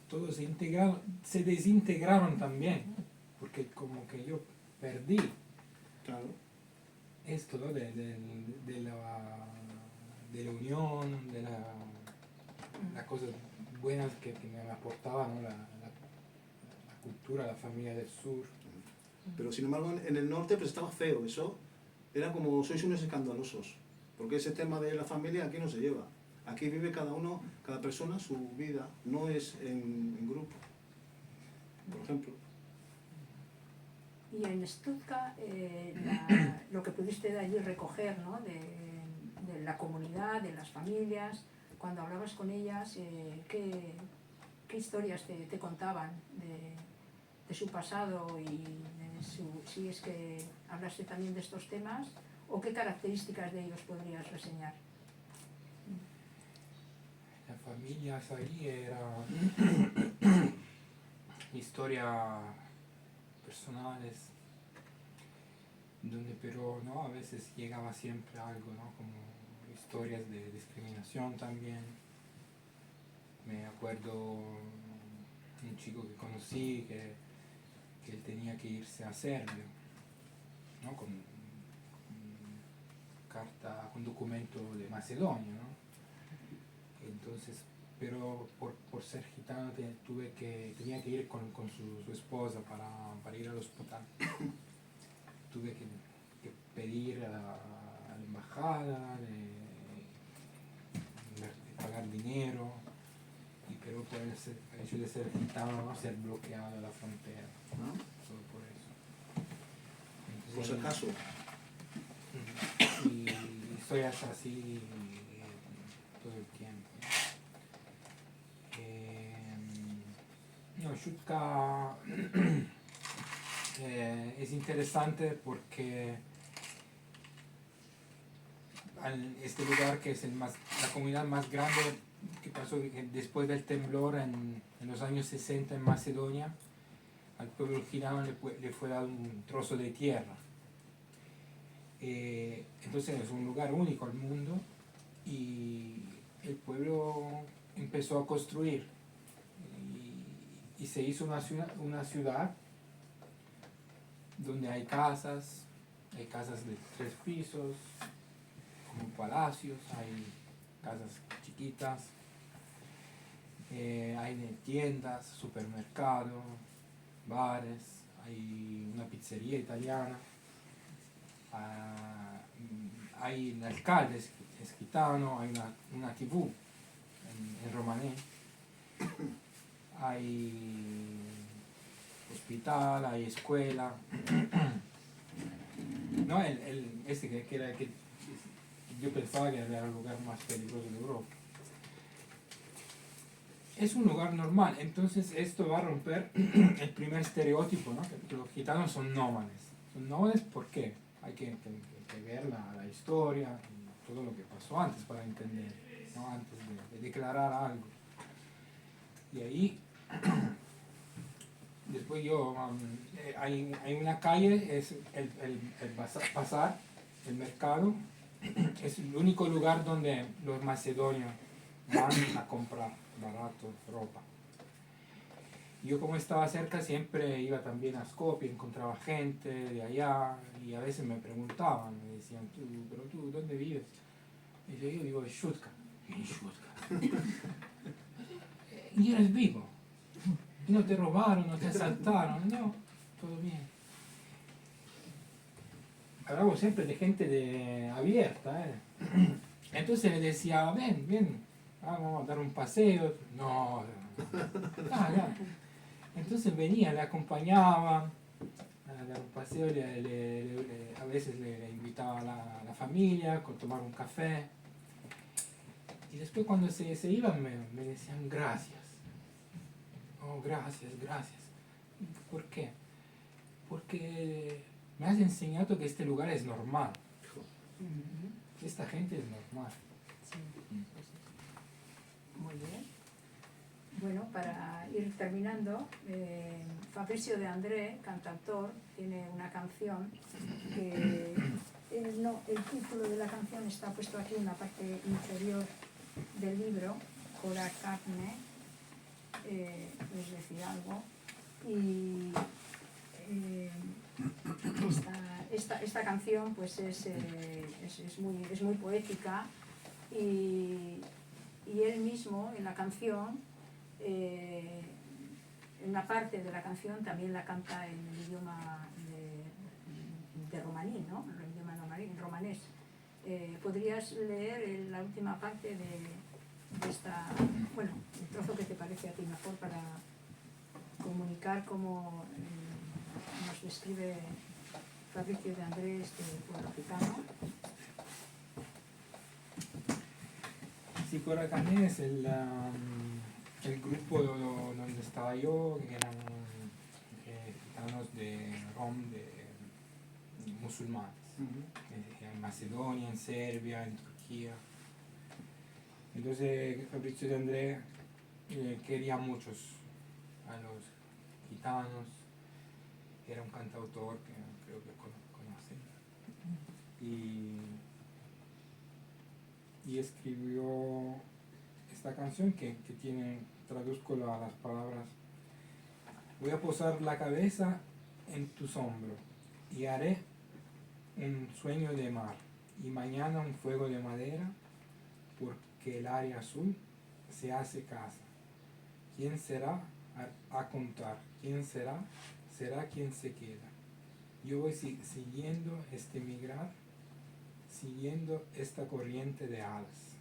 todos se integraron, se desintegraron también, porque como que yo perdí esto, ¿no? de la unión, de las cosas buenas que me aportaba, ¿no? la cultura, la familia del sur. Pero sin embargo en el norte pues estaba feo, eso era como sois unos escandalosos, porque ese tema de la familia aquí no se lleva. Aquí vive cada persona su vida, no es en grupo, por ejemplo. Y en Stuttgart, lo que pudiste de allí recoger, ¿no? de la comunidad, de las familias, cuando hablabas con ellas, ¿qué historias te contaban de su pasado y si es que hablaste también de estos temas, o qué características de ellos podrías reseñar? Las familias ahí historias personales, donde pero ¿no? A veces llegaba siempre algo, ¿no? Como historias de discriminación también. Me acuerdo un chico que conocí que él tenía que irse a Serbia, ¿no? Con carta, con documento de Macedonia, ¿no? Entonces, pero por ser gitano tenía que ir con su esposa para ir al hospital. Tuve que pedir a la embajada, de pagar dinero, pero por el hecho de ser gitano, ¿no? Ser bloqueado la frontera, ¿no? solo por eso. Por si acaso. Y historias así todo el tiempo. No, Shutka es interesante porque este lugar que es la comunidad más grande que pasó después del temblor en los años 60 en Macedonia, al pueblo gitano le fue dado un trozo de tierra. Entonces es un lugar único al mundo y el pueblo empezó a construir y se hizo una ciudad donde hay casas de 3 pisos, como palacios, hay casas chiquitas, hay tiendas, supermercados, bares, hay una pizzería italiana. Hay un alcalde es gitano, hay una TV en romaní, hay hospital, hay escuela. No, que yo pensaba que era el lugar más peligroso de Europa. Es un lugar normal, entonces esto va a romper el primer estereotipo, ¿no? Que los gitanos son nómades. ¿Son nómades por qué? Hay que ver la historia y todo lo que pasó antes para entender, ¿no? Antes de declarar algo. Y ahí, después hay una calle, es el bazar, el mercado, es el único lugar donde los macedonios van a comprar barato ropa. Yo como estaba cerca siempre iba también a Skopje, encontraba gente de allá y a veces me preguntaban, me decían, ¿pero tú dónde vives? Y yo vivo en Shutka. ¿En Shutka? ¿Y eres vivo? ¿Y no te robaron, no te asaltaron? No, todo bien. Hablamos siempre de gente abierta, ¿eh? Entonces le decía, ven, vamos a dar un paseo. No. Entonces venía, le acompañaba a dar un paseo, a veces le invitaba a la familia a tomar un café. Y después cuando se iban me decían gracias. Oh, gracias. ¿Por qué? Porque me has enseñado que este lugar es normal. Que esta gente es normal. Sí. Muy bien. Bueno, para ir terminando, Fabrizio De André, cantautor, tiene una canción que el título de la canción está puesto aquí en la parte inferior del libro, Cora Carne, es decir, algo. Y esta canción pues es muy poética y él mismo en la canción, en una parte de la canción también la canta en el idioma de romaní, ¿no? El idioma romanés. ¿Podrías leer la última parte de esta, bueno, el trozo que te parece a ti mejor para comunicar cómo nos describe Fabrizio De André este pueblo gitano? Sí, Cora Carne es el grupo donde estaba yo, que eran gitanos de musulmanes, en Macedonia, en Serbia, en Turquía. Entonces Fabrizio De André quería muchos a los gitanos. Era un cantautor que creo que conocen. Y escribió esta canción que tiene, traduzco las palabras: voy a posar la cabeza en tus hombros y haré un sueño de mar y mañana un fuego de madera, porque el área azul se hace casa. ¿Quién será a contar? ¿Quién será? Será quien se queda. Yo voy siguiendo este migrar, siguiendo esta corriente de alas.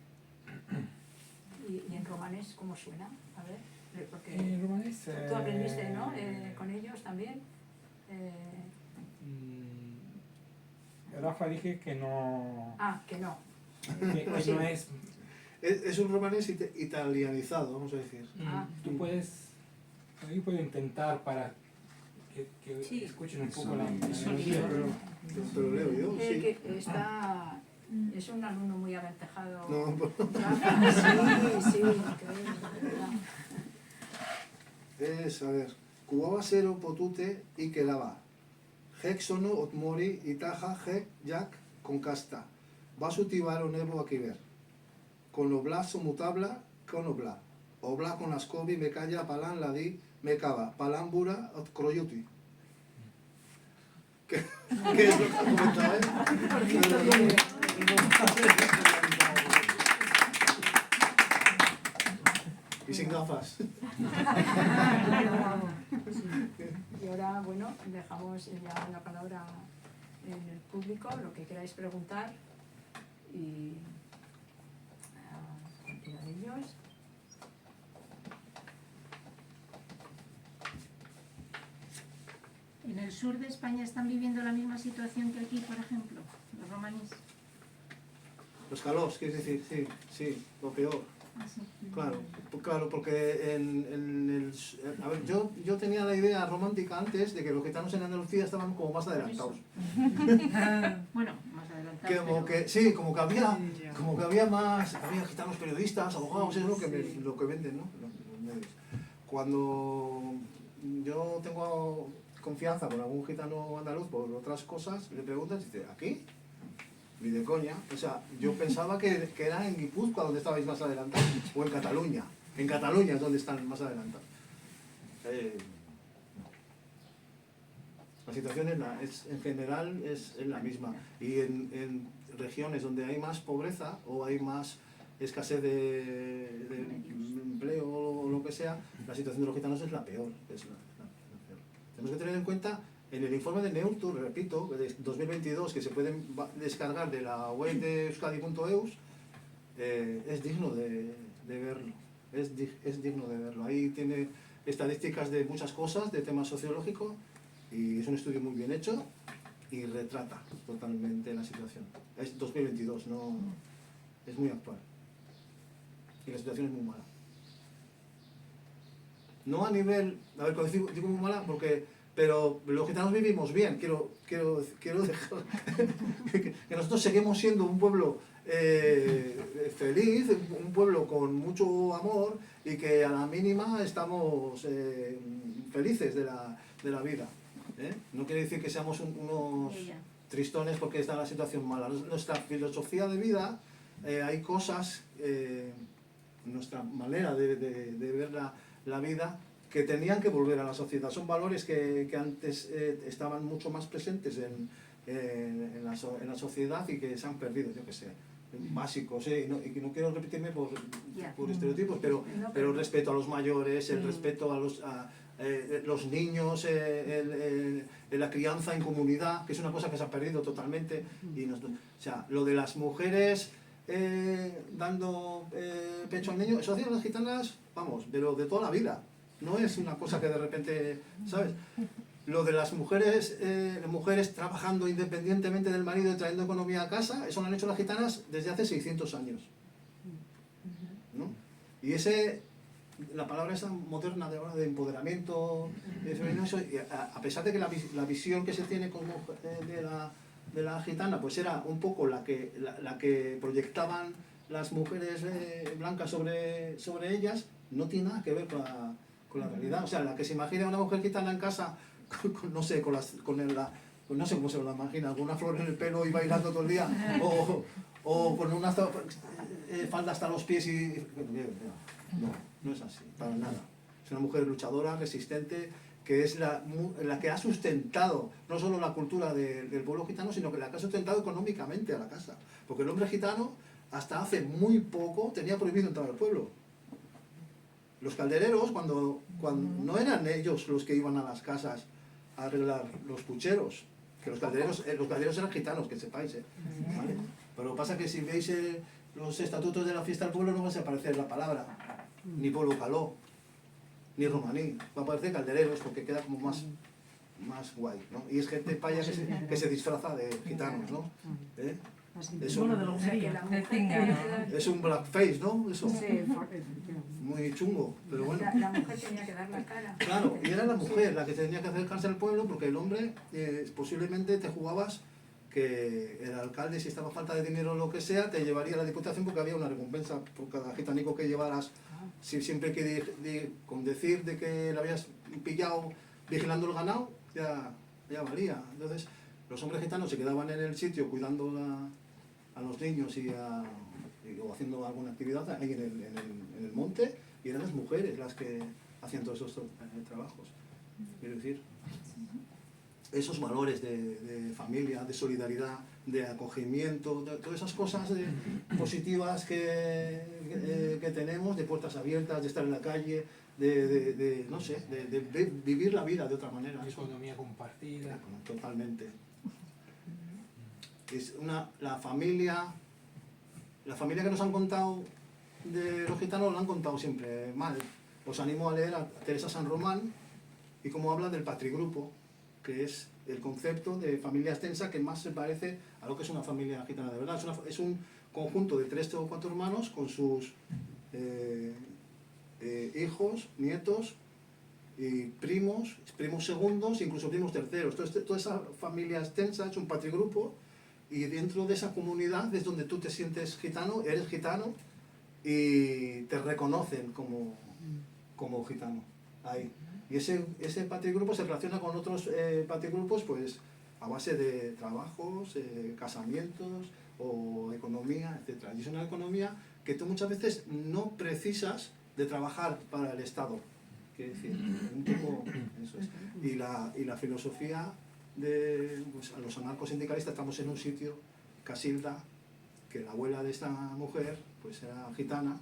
¿Y en romanés cómo suena? A ver, porque En romanés, tú aprendiste, ¿no? Con ellos también. Rafa dije que no, Que no. que Pues sí. no es. Es un romanés italianizado, vamos a decir. Tú puedes, yo puedo intentar para que Sí. escuchen un poco Sonido. la melodía, Sonido. Pero leo yo, sí. Que es un alumno muy aventajado. No, pues, Sí, increíble, de verdad. es, a ver, Kubaba Sero Potute y Kelaba. Hek sono otmori itaja hek jak con casta. Basutibaro nebo akiver. Con obla somutabla con obla. Obla con ascobi me calla palan la di me cava. Palambura ot croyuti. ¿Qué es lo que ha comentado él? Y sin gafas. Y ahora, bueno, dejamos ya la palabra en el público, lo que queráis preguntar, y a cualquiera de ellos. ¿En el sur de España están viviendo la misma situación que aquí, por ejemplo, los romaníes? Los calós, quieres decir, sí, lo peor. Así. Claro, porque a ver, yo tenía la idea romántica antes de que los gitanos en Andalucía estaban como más adelantados. Bueno, más adelante. Como que había más, había gitanos periodistas, abogados, es lo que venden, ¿no? Los medios. Cuando yo tengo confianza con algún gitano andaluz por otras cosas, le preguntas y dice, ¿aquí? Ni de coña. O sea, yo pensaba que era en Guipúzcoa donde estabais más adelantados, o en Cataluña. En Cataluña es donde están más adelantados. La situación en general es la misma. Y en regiones donde hay más pobreza o hay más escasez de empleo o lo que sea, la situación de los gitanos es la peor. Es la peor. Tenemos que tener en cuenta, en el informe de Neutur, repito, de 2022, que se pueden descargar de la web de euskadi.eus, es digno de verlo. Es digno de verlo. Ahí tiene estadísticas de muchas cosas, de tema sociológico, y es un estudio muy bien hecho y retrata totalmente la situación. Es 2022, no, es muy actual. Y la situación es muy mala. No a nivel, a ver, cuando digo muy mala, pero los gitanos vivimos bien, quiero dejar que nosotros seguimos siendo un pueblo feliz, un pueblo con mucho amor y que a la mínima estamos felices de la vida. No quiere decir que seamos unos tristones porque está la situación mala. Nuestra filosofía de vida, hay cosas, nuestra manera de ver la vida, que tenían que volver a la sociedad. Son valores que antes estaban mucho más presentes en la sociedad y que se han perdido, yo que sé, básicos, y no quiero repetirme por estereotipos, pero el respeto a los mayores, el respeto a los niños, la crianza en comunidad, que es una cosa que se ha perdido totalmente. O sea, lo de las mujeres dando pecho al niño, eso hacían las gitanas, vamos, pero de toda la vida. No es una cosa que de repente, ¿sabes? Lo de las mujeres trabajando independientemente del marido y trayendo economía a casa, eso lo han hecho las gitanas desde hace 600 años. ¿No? Y la palabra esa moderna de ahora de empoderamiento femenino, a pesar de que la visión que se tiene como de la gitana pues era un poco la que proyectaban las mujeres blancas sobre ellas, no tiene nada que ver con la realidad. O sea, la que se imagina una mujer gitana en casa, no sé, no sé cómo se lo imagina, con una flor en el pelo y bailando todo el día, o con una falda hasta los pies y... No es así, para nada. Es una mujer luchadora, resistente, que es la que ha sustentado no solo la cultura del pueblo gitano, sino que la que ha sustentado económicamente a la casa. Porque el hombre gitano, hasta hace muy poco, tenía prohibido entrar al pueblo. Los caldereros, cuando no eran ellos los que iban a las casas a arreglar los pucheros, que los caldereros eran gitanos, que sepáis, ¿vale? Pero lo que pasa es que si veis los estatutos de la fiesta del pueblo no va a aparecer la palabra, ni pueblo caló, ni romaní, va a aparecer caldereros porque queda como más guay, ¿no? Y es gente paya que se disfraza de gitanos, ¿no? Es un blackface, ¿no? Eso. Muy chungo, pero bueno. La mujer tenía que dar la cara. Claro, y era la mujer la que tenía que acercarse al pueblo, porque el hombre posiblemente te jugabas que el alcalde, si estaba falta de dinero o lo que sea, te llevaría a la diputación porque había una recompensa por cada gitanico que llevaras, siempre que con decir de que le habías pillado vigilando el ganado, ya valía. Entonces, los hombres gitanos se quedaban en el sitio cuidando a los niños o haciendo alguna actividad ahí en el monte, y eran las mujeres las que hacían todos esos trabajos. Quiero decir, esos valores de familia, de solidaridad, de acogimiento, de todas esas cosas positivas que tenemos, de puertas abiertas, de estar en la calle, no sé, de vivir la vida de otra manera. Economía compartida. Totalmente. Es la familia que nos han contado de los gitanos, lo han contado siempre mal. Os animo a leer a Teresa San Román y cómo habla del patrigrupo, que es el concepto de familia extensa que más se parece a lo que es una familia gitana de verdad. Es un conjunto de 3 o 4 hermanos con sus hijos, nietos y primos segundos, incluso primos terceros. Toda esa familia extensa es un patrigrupo, y dentro de esa comunidad es donde tú te sientes gitano, eres gitano y te reconocen como gitano. Ahí. Y ese patrigrupo se relaciona con otros patrigrupos pues, a base de trabajos, casamientos o economía, etc. Y es una economía que tú muchas veces no precisas de trabajar para el Estado. Quiero decir, un poco eso es. Y la filosofía pues, a los anarcosindicalistas, estamos en un sitio, Casilda, que la abuela de esta mujer pues era gitana,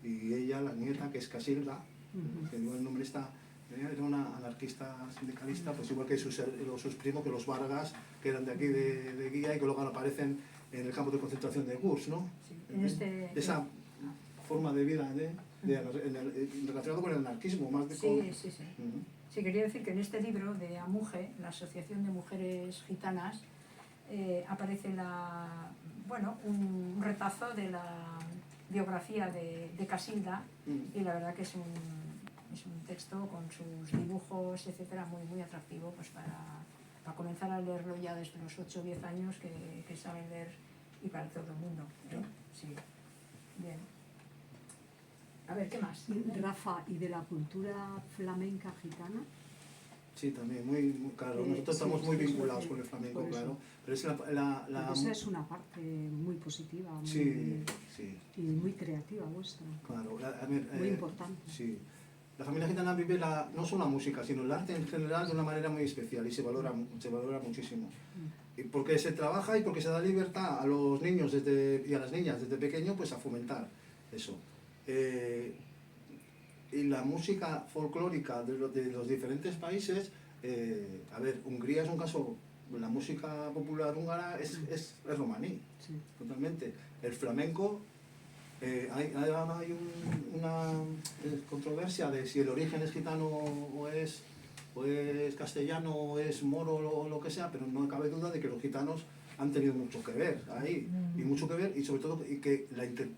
y ella, la nieta, que es Casilda, que el nombre está, era una anarquista sindicalista, pues igual que sus primos, que los Vargas, que eran de aquí de Guía y que luego aparecen en el campo de concentración de Gurs, ¿no? Sí, esa forma de vida relacionado con el anarquismo, más de Sí. Sí, quería decir que en este libro de AMUGE, la Asociación de Mujeres Gitanas, aparece un retazo de la biografía de Casilda, y la verdad que es un texto con sus dibujos, etcétera, muy atractivo pues para comenzar a leerlo ya desde los 8 o 10 años que saben leer, y para todo el mundo. Sí, bien. A ver, ¿qué más? Rafa, ¿y de la cultura flamenca gitana? Sí, también, muy claro. Nosotros estamos muy vinculados con el flamenco, claro. Pero es esa es una parte muy positiva, y muy creativa vuestra. Claro, muy importante. Sí. La familia gitana vive no solo la música, sino el arte en general de una manera muy especial, y se valora muchísimo. Y porque se trabaja y porque se da libertad a los niños y a las niñas desde pequeño pues a fomentar eso. Y la música folclórica de los diferentes países, Hungría es un caso, la música popular húngara es romaní, totalmente. El flamenco, hay una controversia de si el origen es gitano o es castellano o es moro o lo que sea, pero no cabe duda de que los gitanos han tenido mucho que ver ahí, y sobre todo que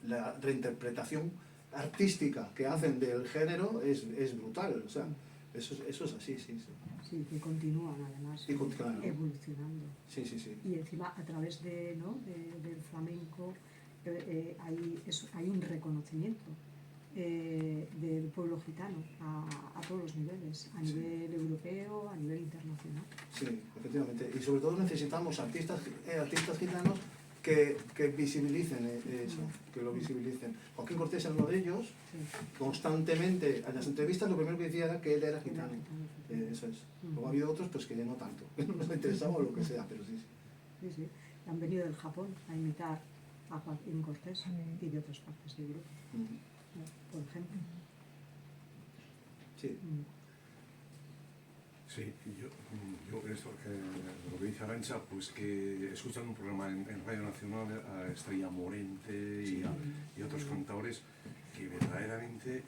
la reinterpretación artística que hacen del género es brutal, o sea, eso es así, sí. Sí, que continúan además evolucionando. Sí. Y encima a través del flamenco hay un reconocimiento del pueblo gitano a todos los niveles, a nivel europeo, a nivel internacional. Sí, efectivamente. Y sobre todo necesitamos artistas gitanos que visibilicen eso, que lo visibilicen. Joaquín Cortés era uno de ellos, Sí. constantemente, en las entrevistas lo primero que decía era que él era gitano. Eso es. Luego ha habido otros pues que no tanto, no les interesaba o lo que sea, pero sí. Sí, sí. Han venido del Japón a imitar a Joaquín Cortés y de otras partes de Europa, por ejemplo. Sí. Sí, yo esto, lo que dice Arantxa, pues que escuchan un programa en Radio Nacional a Estrella Morente y otros cantadores que verdaderamente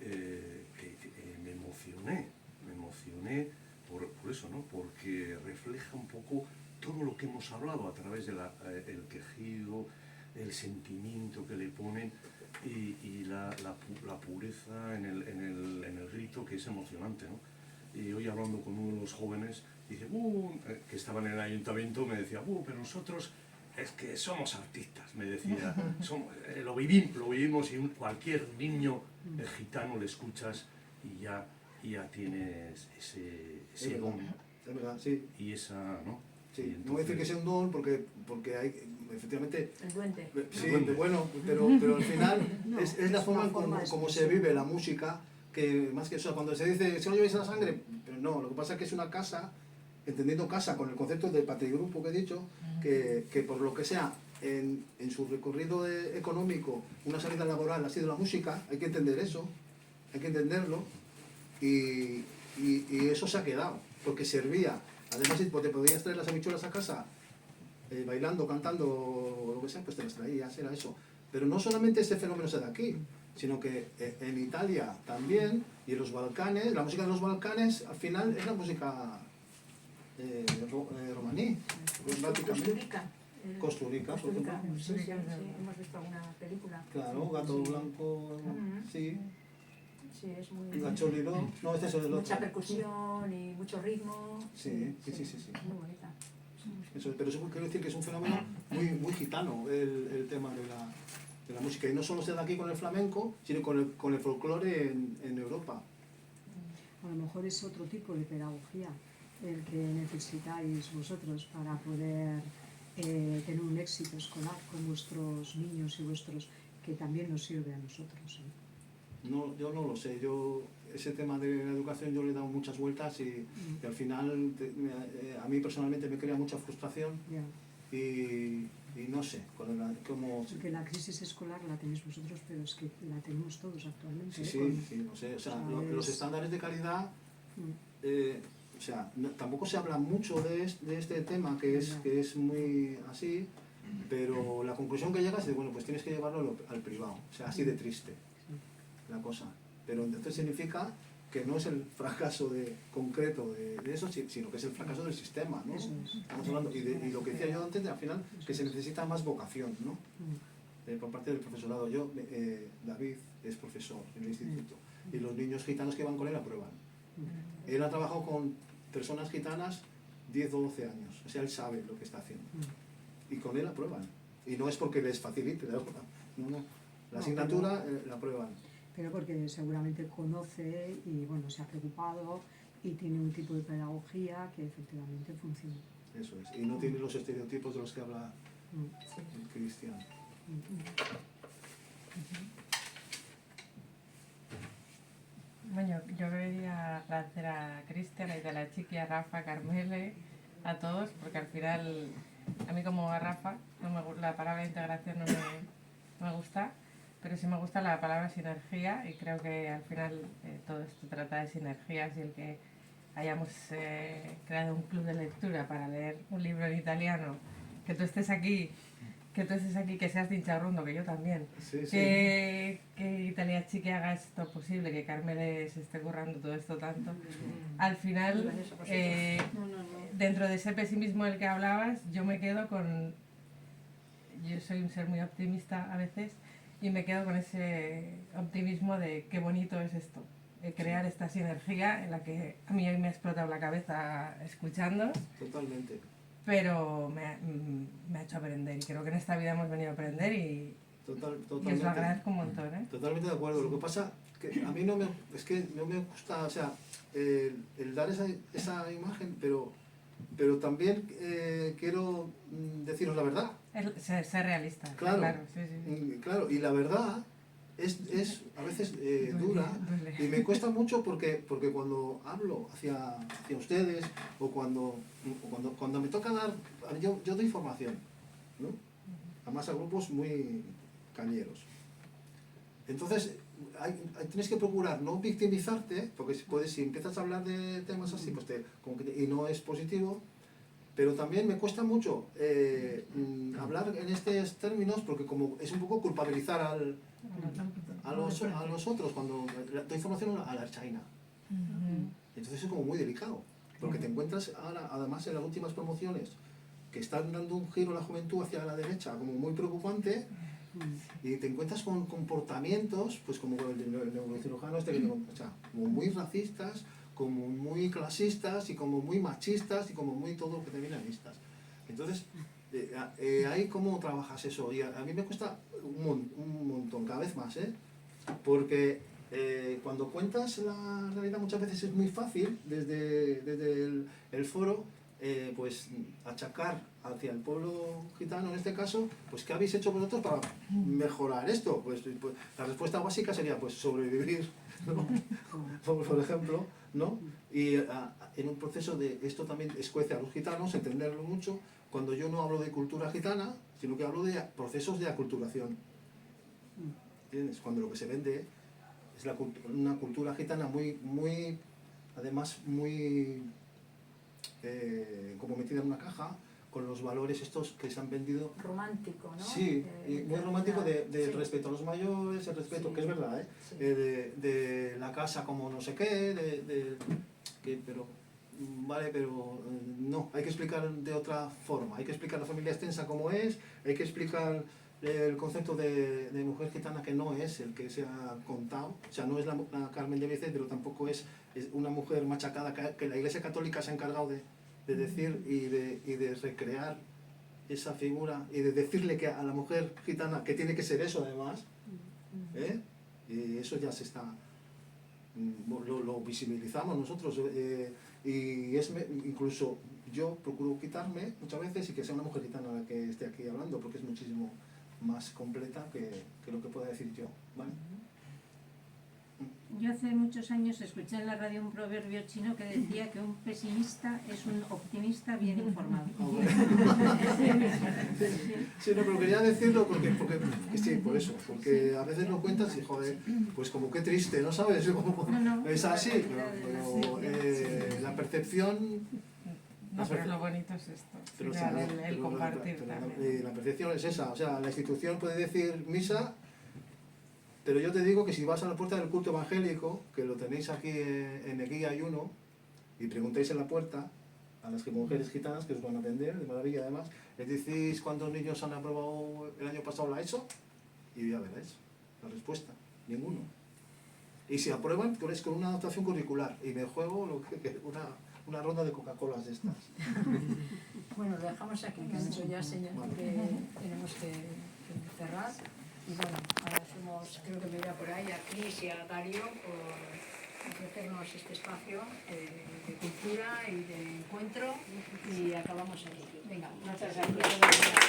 me emocioné por eso, ¿no? Porque refleja un poco todo lo que hemos hablado a través del quejido, el sentimiento que le ponen y la pureza en el grito, que es emocionante, ¿no? Y hoy hablando con uno de los jóvenes, dice, que estaba en el ayuntamiento, me decía, pero nosotros es que somos artistas, me decía, lo vivimos y cualquier niño gitano le escuchas y ya tienes ese don. Es verdad, sí. Y esa, ¿no? Sí, Entonces, no voy a decir que sea un don porque hay, efectivamente, El duende. sí, bueno, pero al final es la forma como se vive la música, que más que eso, cuando se dice, si no lleváis la sangre, pero no, lo que pasa es que es una casa, entendiendo casa con el concepto de patrigrupo que he dicho, que por lo que sea, en su recorrido económico, una salida laboral ha sido la música, hay que entender eso, hay que entenderlo, y eso se ha quedado, porque servía. Además, si te podías traer las habichuelas a casa, bailando, cantando, o lo que sea, pues te las traías, era eso. Pero no solamente ese fenómeno se da aquí, sino que en Italia también, y en los Balcanes, la música de los Balcanes, al final es la música romaní. Costurica, por ejemplo. Sí, hemos visto alguna película. Claro, Gato Blanco, sí. Sí, es muy... Gacholino, no, este es el otro. Mucha percusión y mucho ritmo. Sí. Muy bonita. Eso, pero eso quiero decir que es un fenómeno muy gitano, el tema de la música. Y no solo se da aquí con el flamenco, sino con el folclore en Europa. A lo mejor es otro tipo de pedagogía el que necesitáis vosotros para poder tener un éxito escolar con vuestros niños y vuestros, que también nos sirve a nosotros. No, yo no lo sé, ese tema de la educación yo le he dado muchas vueltas y al final a mí personalmente me crea mucha frustración y no sé cómo... Porque la crisis escolar la tenéis vosotros, pero es que la tenemos todos actualmente. Sí, no sé, o sea, los estándares de calidad, o sea, tampoco se habla mucho de este tema que es muy así, pero la conclusión que llegas es, bueno, pues tienes que llevarlo al privado, o sea, así de triste la cosa, pero entonces significa que no es el fracaso concreto de eso, sino que es el fracaso del sistema, ¿no? Estamos hablando, y lo que decía yo antes, al final, que se necesita más vocación, ¿no? Por parte del profesorado. David es profesor en el instituto, y los niños gitanos que van con él aprueban. Él ha trabajado con personas gitanas 10 o 12 años, o sea, él sabe lo que está haciendo, y con él aprueban, y no es porque les facilite la obra, no. La asignatura la aprueban. Pero porque seguramente conoce y bueno, se ha preocupado y tiene un tipo de pedagogía que efectivamente funciona. Eso es, y no tiene los estereotipos de los que habla Cristian. Bueno, yo quería agradecer a Cristian, a la Chiqui, a Rafa, a Carmele, a todos, porque al final, a mí como a Rafa, la palabra integración no me gusta, pero sí me gusta la palabra sinergia, y creo que al final todo esto trata de sinergias, y el que hayamos creado un club de lectura para leer un libro en italiano, que tú estés aquí, que seas de Incharrundo, que yo también, que Italia Chiqui haga esto posible, que Carmele se esté currando todo esto tanto. Al final, dentro de ese pesimismo del que hablabas, yo me quedo con... Yo soy un ser muy optimista a veces, y me quedo con ese optimismo de qué bonito es esto, crear esta sinergia en la que a mí hoy me ha explotado la cabeza escuchando. Totalmente. Pero me ha hecho aprender, y creo que en esta vida hemos venido a aprender, y os lo agradezco un montón. Totalmente de acuerdo. Lo que pasa que a mí no me gusta, o sea, el dar esa imagen, pero también quiero deciros la verdad. Ser realista. Claro, Sí. Claro, y la verdad es a veces dura, duele. y me cuesta mucho porque cuando hablo hacia ustedes o cuando me toca dar, yo doy formación, ¿no? Además a grupos muy cañeros. Entonces tienes que procurar no victimizarte, porque si empiezas a hablar de temas así y no es positivo, pero también me cuesta mucho hablar en estos términos, porque como es un poco culpabilizar a los otros cuando doy información a la China. Entonces es como muy delicado, porque te encuentras ahora, además en las últimas promociones, que están dando un giro a la juventud hacia la derecha como muy preocupante, y te encuentras con comportamientos, pues como el neurocirujano o sea, como muy racistas, como muy clasistas y como muy machistas y como muy todo lo que te viene a vistas. Entonces, ahí cómo trabajas eso, y a mí me cuesta un montón, cada vez más, porque cuando cuentas la realidad muchas veces es muy fácil desde el foro, pues achacar hacia el pueblo gitano en este caso, pues ¿qué habéis hecho vosotros para mejorar esto? Pues la respuesta básica sería pues sobrevivir, ¿no? por ejemplo, ¿no? Y en un proceso de esto también escuece a los gitanos, entenderlo mucho, cuando yo no hablo de cultura gitana, sino que hablo de procesos de aculturación. ¿Entiendes? Cuando lo que se vende es una cultura gitana muy además muy como metida en una caja, con los valores estos que se han vendido. Romántico, ¿no? Sí, muy romántico del sí. respeto a los mayores, el respeto, Sí. que es verdad, Sí. de la casa como no sé qué, pero vale, pero no, hay que explicar de otra forma, hay que explicar la familia extensa como es, hay que explicar el concepto de mujer gitana que no es el que se ha contado, o sea, no es la Carmen de Vicente, pero tampoco es una mujer machacada que la Iglesia Católica se ha encargado de decir y de recrear esa figura y de decirle que a la mujer gitana que tiene que ser eso además, y eso ya se está, lo visibilizamos nosotros, y incluso yo procuro quitarme muchas veces y que sea una mujer gitana la que esté aquí hablando, porque es muchísimo más completa que lo que pueda decir yo, ¿vale? Yo hace muchos años escuché en la radio un proverbio chino que decía que un pesimista es un optimista bien informado. Sí, no, pero quería decirlo porque sí, por eso, porque a veces lo cuentas y joder, pues como qué triste, ¿no sabes? Es así, pero la percepción... No, pero lo bonito es esto, Pero, el compartir también. La percepción es esa, o sea, la institución puede decir misa, pero yo te digo que si vas a la puerta del culto evangélico, que lo tenéis aquí en Eguía hay uno, y preguntáis en la puerta a las mujeres gitanas, que os van a atender, de maravilla además, les decís cuántos niños han aprobado el año pasado la ESO, y ya veréis la respuesta, ninguno. Y si aprueban, es con una adaptación curricular, y me juego una ronda de Coca-Colas de estas. Bueno, lo dejamos aquí, que eso ya señal que tenemos que cerrar. Y bueno, agradecemos, creo que me irá por ahí, a Cris y a Dario por ofrecernos este espacio de cultura y de encuentro, y acabamos aquí. Venga, muchas gracias.